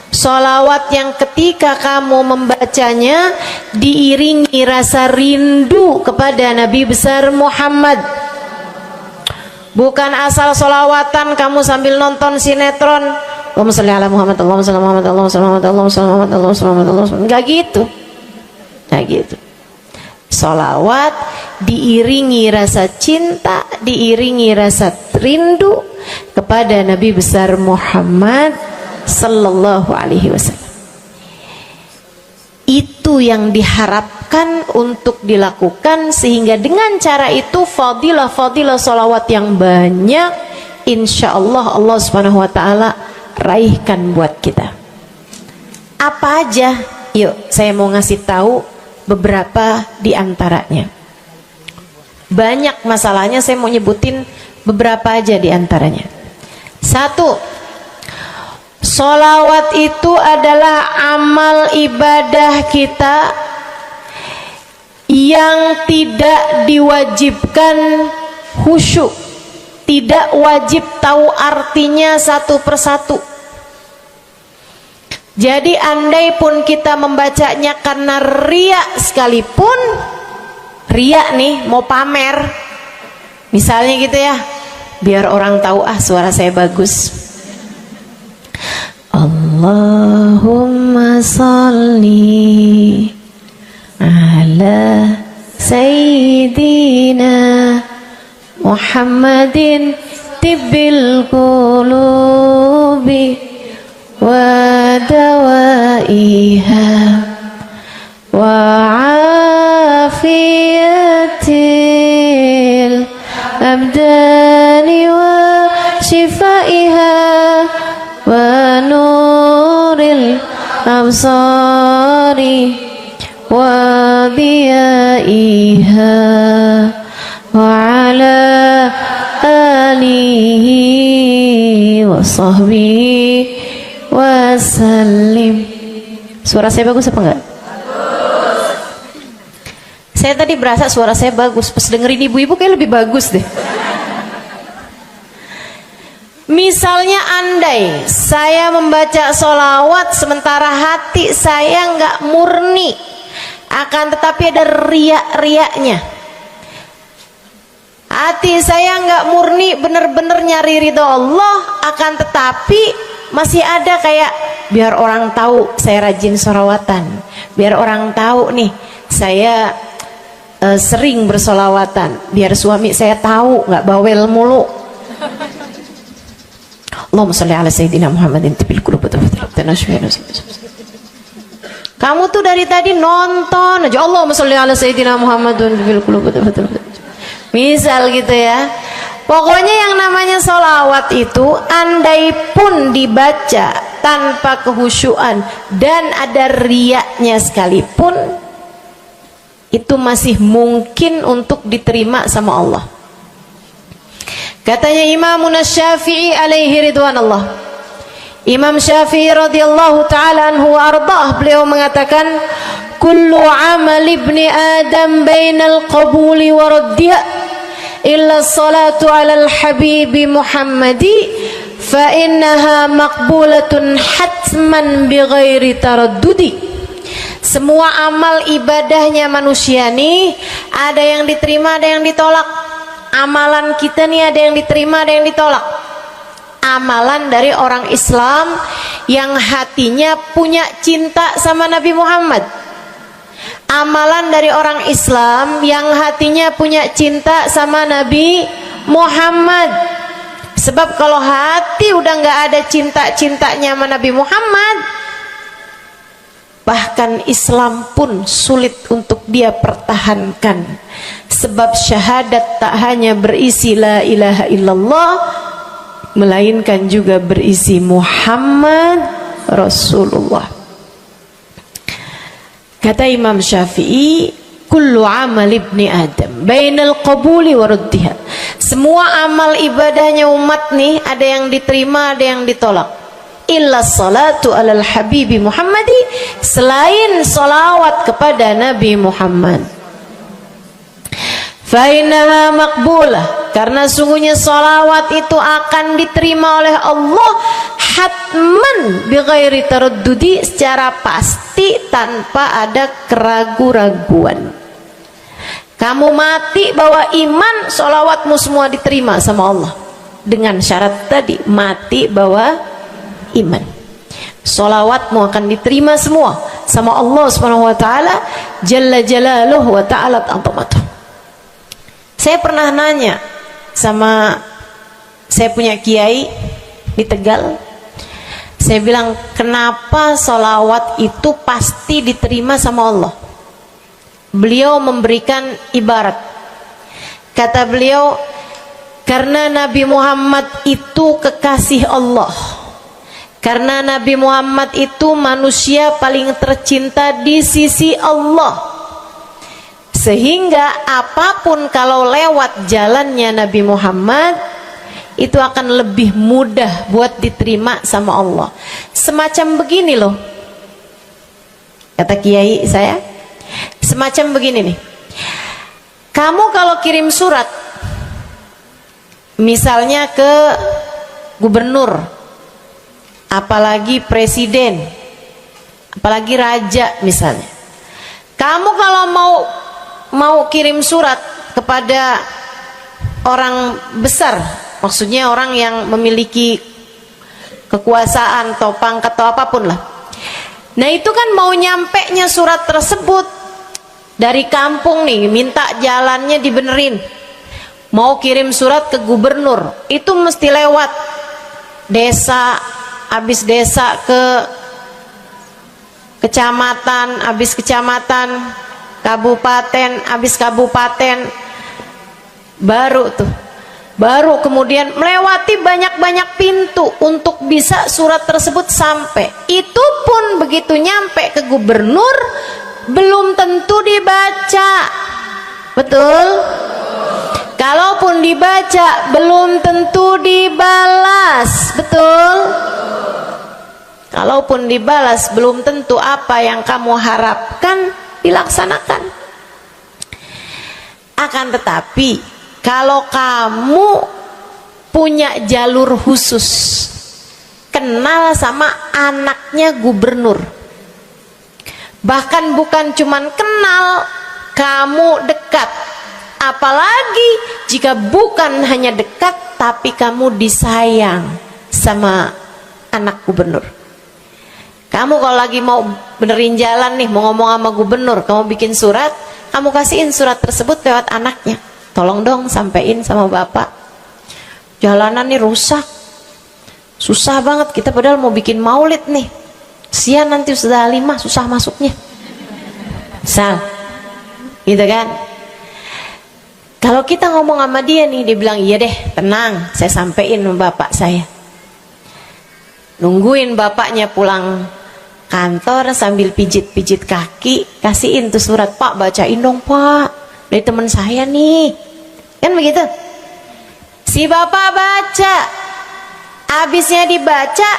Sholawat yang ketika kamu membacanya diiringi rasa rindu kepada Nabi besar Muhammad. Bukan asal sholawatan kamu sambil nonton sinetron, Allahumma sholli ala Muhammad, Allahumma sholli ala Muhammad, Allahumma sholli ala Muhammad, Allahumma sholli ala Muhammad, Allahumma sholli ala Muhammad. Enggak gitu. Nah gitu. Sholawat diiringi rasa cinta, diiringi rasa rindu kepada Nabi besar Muhammad sallallahu alaihi wasallam. Itu yang diharapkan untuk dilakukan, sehingga dengan cara itu fadilah-fadilah sholawat yang banyak insya Allah Allah subhanahu wa ta'ala raihkan buat kita. Apa aja? Yuk saya mau ngasih tahu beberapa di antaranya. Banyak masalahnya, saya mau nyebutin beberapa aja di antaranya. 1, sholawat itu adalah amal ibadah kita yang tidak diwajibkan khusyuk, tidak wajib tahu artinya satu persatu. Jadi andai pun kita membacanya karena riya sekalipun, riya nih mau pamer, misalnya gitu ya, biar orang tahu suara saya bagus. Allahumma sholli ala sayyidina Muhammadin tibbil qulubi wa dawaiha wa afiyatil abdani wa shifaiha wa nuril absari wa diyaiha wa ala alihi wa sahbihi wasallim. Suara saya bagus apa enggak? Bagus. Saya tadi berasa suara saya bagus, pas dengerin ibu-ibu kayak lebih bagus deh. Misalnya andai saya membaca sholawat sementara hati saya nggak murni, akan tetapi ada riak-riaknya. Hati saya nggak murni bener-bener nyari ridho Allah, akan tetapi masih ada kayak biar orang tahu saya rajin sholawatan, biar orang tahu nih saya sering bersolawatan, biar suami saya tahu nggak bawel mulu. Allahumma sholli ala sayyidina Muhammadin tibil qulub. Kamu tuh dari tadi nonton aja Allahumma sholli ala sayyidina Muhammadin tibil qulub. Misal gitu ya, Pokoknya yang namanya sholawat itu andai pun dibaca tanpa kehusyuan dan ada riyaknya sekalipun, itu masih mungkin untuk diterima sama Allah. Katanya Imam Syafi'i alaihi ridwanallah, Imam Syafi'i radhiyallahu ta'ala anhu wa ardhah, beliau mengatakan kullu amal ibni adam bainal qabuli wa raddiha illa salatu ala al-habibi Muhammadi fa innaha maqbulatun hatman bighairi taraddudi. Semua amal ibadahnya manusia nih ada yang diterima, ada yang ditolak. Amalan kita nih ada yang diterima, ada yang ditolak. Amalan dari orang Islam yang hatinya punya cinta sama Nabi Muhammad, amalan dari orang Islam yang hatinya punya cinta sama Nabi Muhammad. Sebab kalau hati udah nggak ada cinta-cintanya sama Nabi Muhammad, bahkan Islam pun sulit untuk dia pertahankan. Sebab syahadat tak hanya berisi la ilaha illallah, melainkan juga berisi Muhammad Rasulullah. Kata Imam Syafi'i, kullu amal ibni adam bainal qabuli wa raddiha. Semua amal ibadahnya umat nih ada yang diterima, ada yang ditolak. Illa salatu alal habibi Muhammadi, selain salawat kepada Nabi Muhammad. Fa innaha maqbulah, karena sungguhnya salawat itu akan diterima oleh Allah hatman bighairi taraddudi, secara pasti tanpa ada keraguan-raguan. Kamu mati bawa iman, salawatmu semua diterima sama Allah. Dengan syarat tadi, mati bawa iman, salawatmu akan diterima semua sama Allah Subhanahu wa taala jalla jalaluhu wa ta'ala azamatuh. Saya pernah nanya sama, saya punya kiai di Tegal, saya bilang, kenapa sholawat itu pasti diterima sama Allah? Beliau memberikan ibarat, kata beliau, karena Nabi Muhammad itu kekasih Allah, karena Nabi Muhammad itu manusia paling tercinta di sisi Allah, sehingga apapun kalau lewat jalannya Nabi Muhammad itu akan lebih mudah buat diterima sama Allah. Semacam begini loh, kata kiai saya, semacam begini nih, kamu kalau kirim surat misalnya ke gubernur, apalagi presiden, apalagi raja misalnya, kamu kalau mau kirim surat kepada orang besar, maksudnya orang yang memiliki kekuasaan atau pangkat atau apapun lah, nah itu kan mau nyampenya surat tersebut dari kampung nih, minta jalannya dibenerin, mau kirim surat ke gubernur, itu mesti lewat desa, habis desa ke kecamatan, habis kecamatan, kabupaten, habis kabupaten, baru kemudian melewati banyak-banyak pintu untuk bisa surat tersebut sampai. Itu pun begitu nyampe ke gubernur belum tentu dibaca, betul? Kalaupun dibaca belum tentu dibalas, betul? Kalaupun dibalas belum tentu apa yang kamu harapkan dilaksanakan. Akan tetapi kalau kamu punya jalur khusus, kenal sama anaknya gubernur, bahkan bukan cuman kenal, kamu dekat, apalagi jika bukan hanya dekat tapi kamu disayang sama anak gubernur. Kamu kalau lagi mau benerin jalan nih, mau ngomong sama gubernur, kamu bikin surat, kamu kasihin surat tersebut lewat anaknya, tolong dong sampein sama bapak, jalanan nih rusak, susah banget, kita padahal mau bikin maulid nih, sian nanti sudah 5 susah masuknya, misal gitu kan. Kalau kita ngomong sama dia nih, dia bilang iya deh, tenang, saya sampein sama bapak saya. Nungguin bapaknya pulang kantor sambil pijit-pijit kaki, kasihin tuh surat, Pak bacain dong Pak, dari teman saya nih, kan begitu. Si bapak baca, habisnya dibaca,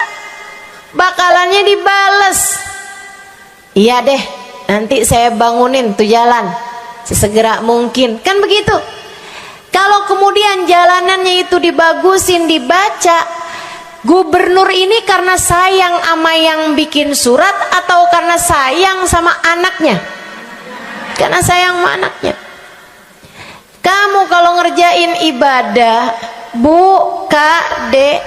bakalannya dibales, iya deh, nanti saya bangunin tuh jalan sesegera mungkin, kan begitu. Kalau kemudian jalanannya itu dibagusin, dibaca, gubernur ini karena sayang sama yang bikin surat atau karena sayang sama anaknya? Karena sayang sama anaknya. Kamu kalau ngerjain ibadah, Bu, Kak, Dek,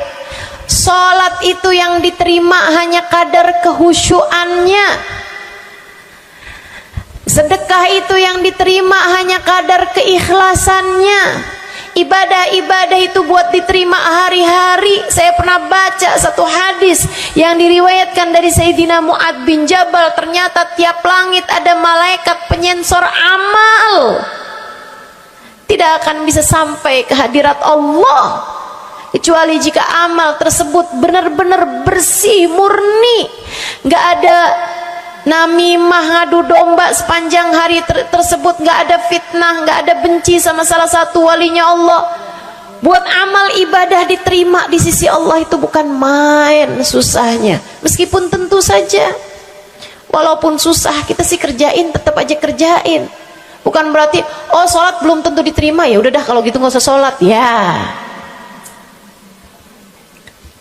sholat itu yang diterima hanya kadar kehusyuannya. Sedekah itu yang diterima hanya kadar keikhlasannya. Ibadah-ibadah itu buat diterima hari-hari. Saya pernah baca satu hadis yang diriwayatkan dari Sayyidina Mu'ad bin Jabal. Ternyata tiap langit ada malaikat penyensor amal, tidak akan bisa sampai ke hadirat Allah kecuali jika amal tersebut benar-benar bersih, murni, nggak ada namimah, ngadu domba sepanjang hari tersebut, nggak ada fitnah, nggak ada benci sama salah satu walinya Allah. Buat amal ibadah diterima di sisi Allah itu bukan main susahnya. Meskipun tentu saja walaupun susah, kita sih kerjain, tetap aja kerjain. Bukan berarti oh sholat belum tentu diterima, ya udah dah kalau gitu nggak usah sholat. Ya,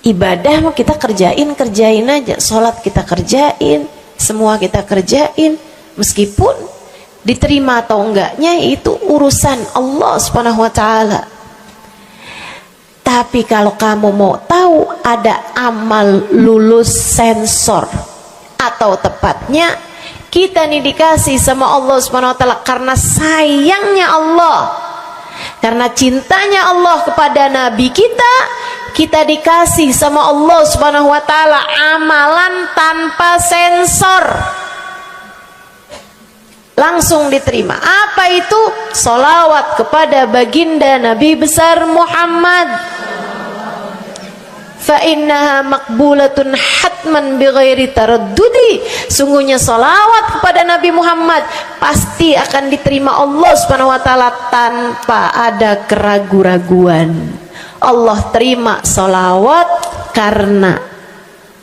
ibadah mau kita kerjain aja, sholat kita kerjain, semua kita kerjain, meskipun diterima atau enggaknya itu urusan Allah Subhanahu wa taala. Tapi kalau kamu mau tahu, ada amal lulus sensor, atau tepatnya kita nih dikasih sama Allah Subhanahu wa taala karena sayangnya Allah, karena cintanya Allah kepada nabi kita, kita dikasih sama Allah Subhanahu wa taala amalan tanpa sensor, langsung diterima. Apa itu? Sholawat kepada baginda Nabi besar Muhammad. Fa innaha maqbulatun hatman bighairi taraddudi. Sungguhnya sholawat kepada Nabi Muhammad pasti akan diterima Allah Subhanahu wa taala tanpa ada keraguan-raguan. Allah terima sholawat karena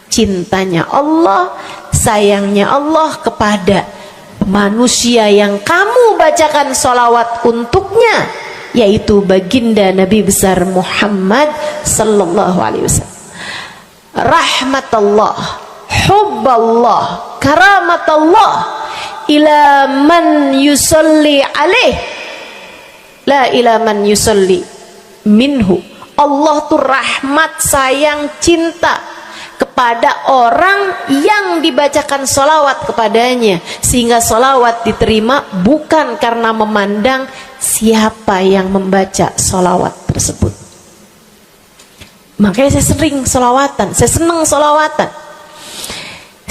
cintanya Allah, sayangnya Allah kepada manusia yang kamu bacakan sholawat untuknya, yaitu baginda Nabi besar Muhammad sallallahu alaihi wasallam. Rahmatullah, hubballah, karamatullah ila man yusalli alaih, la ila man yusalli minhu. Allah tuh rahmat, sayang, cinta kepada orang yang dibacakan sholawat kepadanya, sehingga sholawat diterima bukan karena memandang siapa yang membaca sholawat tersebut. Makanya saya sering sholawatan, saya senang sholawatan,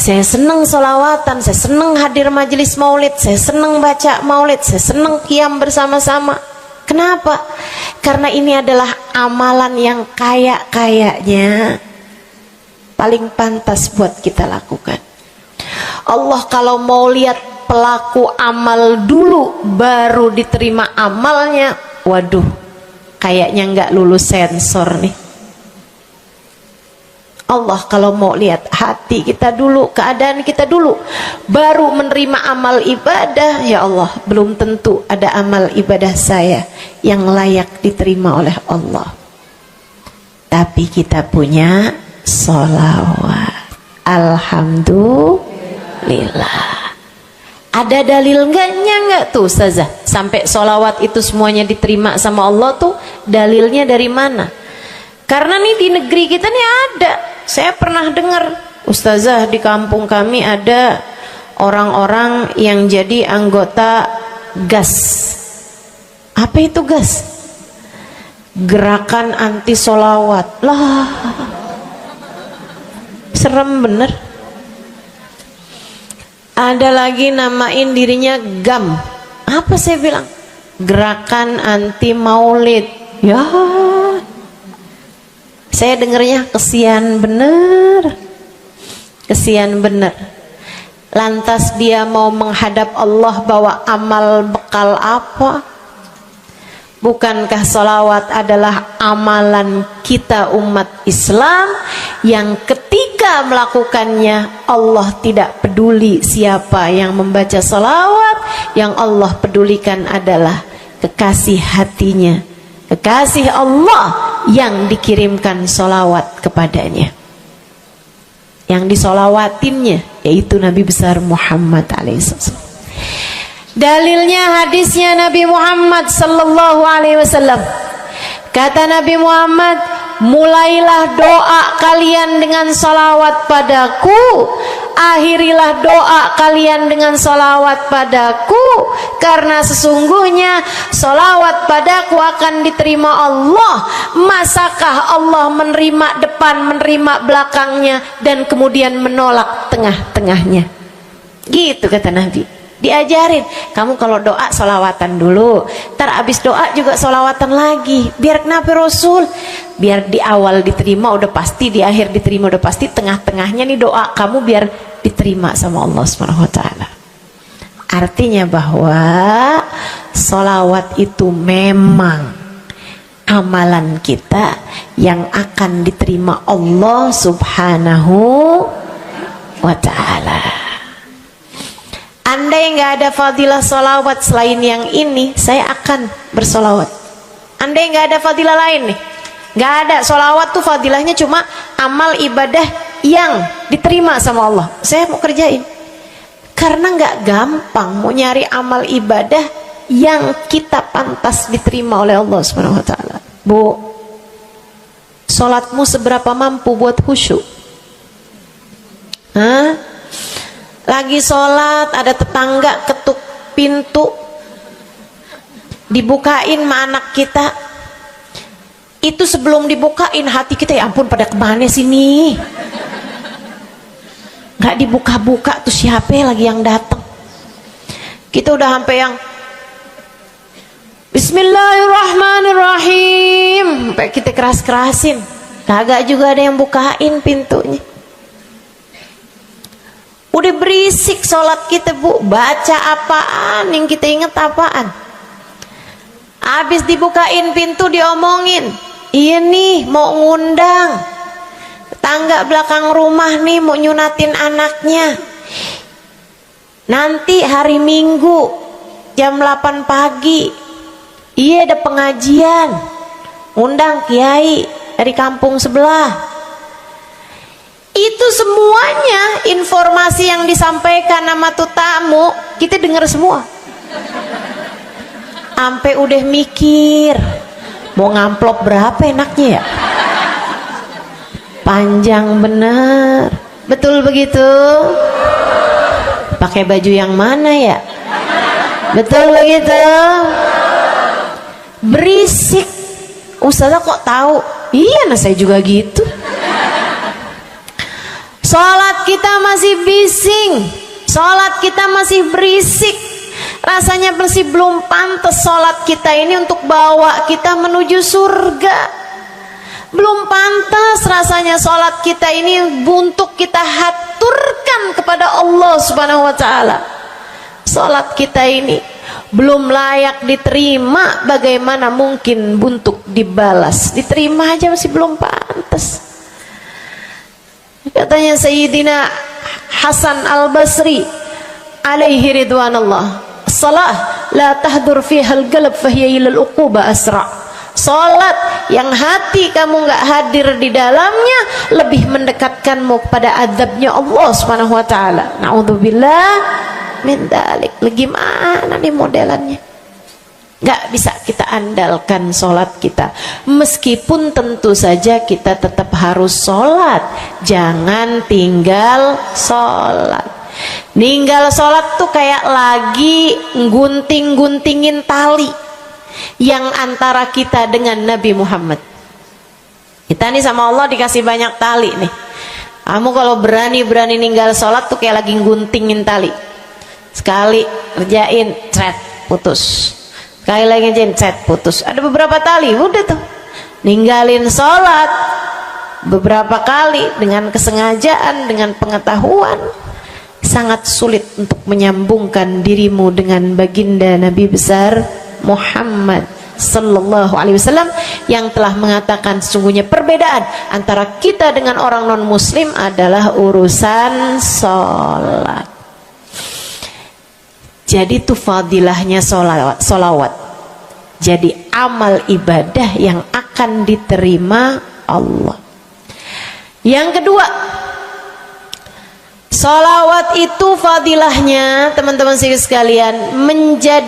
saya senang sholawatan, saya senang hadir majelis maulid, saya senang baca maulid, saya senang qiyam bersama-sama. Kenapa? Karena ini adalah amalan yang kayaknya paling pantas buat kita lakukan. Allah kalau mau lihat pelaku amal dulu baru diterima amalnya, waduh, kayaknya nggak lulus sensor nih. Allah kalau mau lihat hati kita dulu, keadaan kita dulu, baru menerima amal ibadah, ya Allah, belum tentu ada amal ibadah saya yang layak diterima oleh Allah. Tapi kita punya sholawat, alhamdulillah. Ada dalil enggak tuh Ustazah sampai sholawat itu semuanya diterima sama Allah tuh? Dalilnya dari mana? Karena nih di negeri kita nih ada, saya pernah dengar Ustazah, di kampung kami ada orang-orang yang jadi anggota GAS. Apa itu GAS? Gerakan anti sholawat. Lah, serem bener. Ada lagi namain dirinya GAM. Apa saya bilang? gerakan anti maulid. Ya, saya dengernya kesian bener, kesian bener. Lantas dia mau menghadap Allah bawa amal bekal apa? Bukankah sholawat adalah amalan kita umat Islam yang ketika melakukannya Allah tidak peduli siapa yang membaca sholawat, yang Allah pedulikan adalah kekasih hatinya, kekasih Allah yang dikirimkan sholawat kepadanya, yang disolawatinnya yaitu Nabi besar Muhammad alaihissalam. Dalilnya hadisnya Nabi Muhammad sallallahu alaihi wasallam. Kata Nabi Muhammad, mulailah doa kalian dengan salawat padaku, akhirilah doa kalian dengan salawat padaku, karena sesungguhnya salawat padaku akan diterima Allah. Masakah Allah menerima depan, menerima belakangnya, dan kemudian menolak tengah-tengahnya? Gitu kata Nabi. Diajarin, kamu kalau doa solawatan dulu, ntar abis doa juga solawatan lagi. Biar kenapa Rasul? Biar di awal diterima udah pasti, di akhir diterima udah pasti, tengah-tengahnya nih doa kamu biar diterima sama Allah SWT. Artinya bahwa solawat itu memang amalan kita yang akan diterima Allah Subhanahu wa ta'ala. Andai nggak ada fadilah solawat selain yang ini, saya akan bersolawat. Andai nggak ada fadilah lain nih, nggak ada solawat tuh fadilahnya cuma amal ibadah yang diterima sama Allah, saya mau kerjain. Karena nggak gampang mau nyari amal ibadah yang kita pantas diterima oleh Allah Subhanahu Wa Taala. Bu, solatmu seberapa mampu buat khusyuk? Hah? Lagi sholat, ada tetangga ketuk pintu, dibukain sama anak kita. Itu sebelum dibukain hati kita, ya ampun pada kemana sini? Gak dibuka-buka tuh siapa lagi yang datang? Kita udah sampai yang Bismillahirrahmanirrahim, sampai kita keras-kerasin, kagak juga ada yang bukain pintunya. Udah berisik sholat kita, Bu. Baca apaan, yang kita inget apaan? Habis dibukain pintu diomongin, iya nih mau ngundang tetangga belakang rumah nih, mau nyunatin anaknya. Nanti hari Minggu jam 8 pagi, iya ada pengajian, ngundang kiai dari kampung sebelah. Itu semuanya informasi yang disampaikan sama tuh tamu, kita dengar semua. Sampai udah mikir mau ngamplop berapa enaknya ya. Panjang bener. Betul begitu? Pakai baju yang mana ya? Betul begitu? Berisik. Ustazah kok tahu? Iya, nah saya juga gitu. Sholat kita masih bising, sholat kita masih berisik. Rasanya masih belum pantas sholat kita ini untuk bawa kita menuju surga. Belum pantas rasanya sholat kita ini untuk kita haturkan kepada Allah Subhanahu wa ta'ala. Sholat kita ini belum layak diterima, bagaimana mungkin untuk dibalas? Diterima aja masih belum pantas. Katanya Sayyidina Hasan Al-Basri alaihi ridwanullah, salah la tahdur fiha al-qalb fahiya ila al-uquba asra. Salat yang hati kamu nggak hadir di dalamnya lebih mendekatkanmu kepada azabnya Allah Subhanahu wa taala. Naudzubillah min dzalik. Gimana nih modelannya? Gak bisa kita andalkan sholat kita, meskipun tentu saja kita tetap harus sholat. Jangan tinggal sholat. Ninggal sholat tuh kayak lagi gunting-guntingin tali yang antara kita dengan Nabi Muhammad. Kita nih sama Allah dikasih banyak tali nih. Kamu kalau berani-berani ninggal sholat tuh kayak lagi guntingin tali. Sekali kerjain, cret, putus. sekali lagi gencet putus, ada beberapa tali, udah tuh ninggalin sholat beberapa kali dengan kesengajaan, dengan pengetahuan, sangat sulit untuk menyambungkan dirimu dengan baginda Nabi besar Muhammad sallallahu alaihi wasallam yang telah mengatakan sesungguhnya perbedaan antara kita dengan orang non muslim adalah urusan sholat. Jadi itu fadilahnya sholawat. Jadi amal ibadah yang akan diterima Allah. Yang kedua, sholawat itu fadilahnya teman-teman sekalian menjadi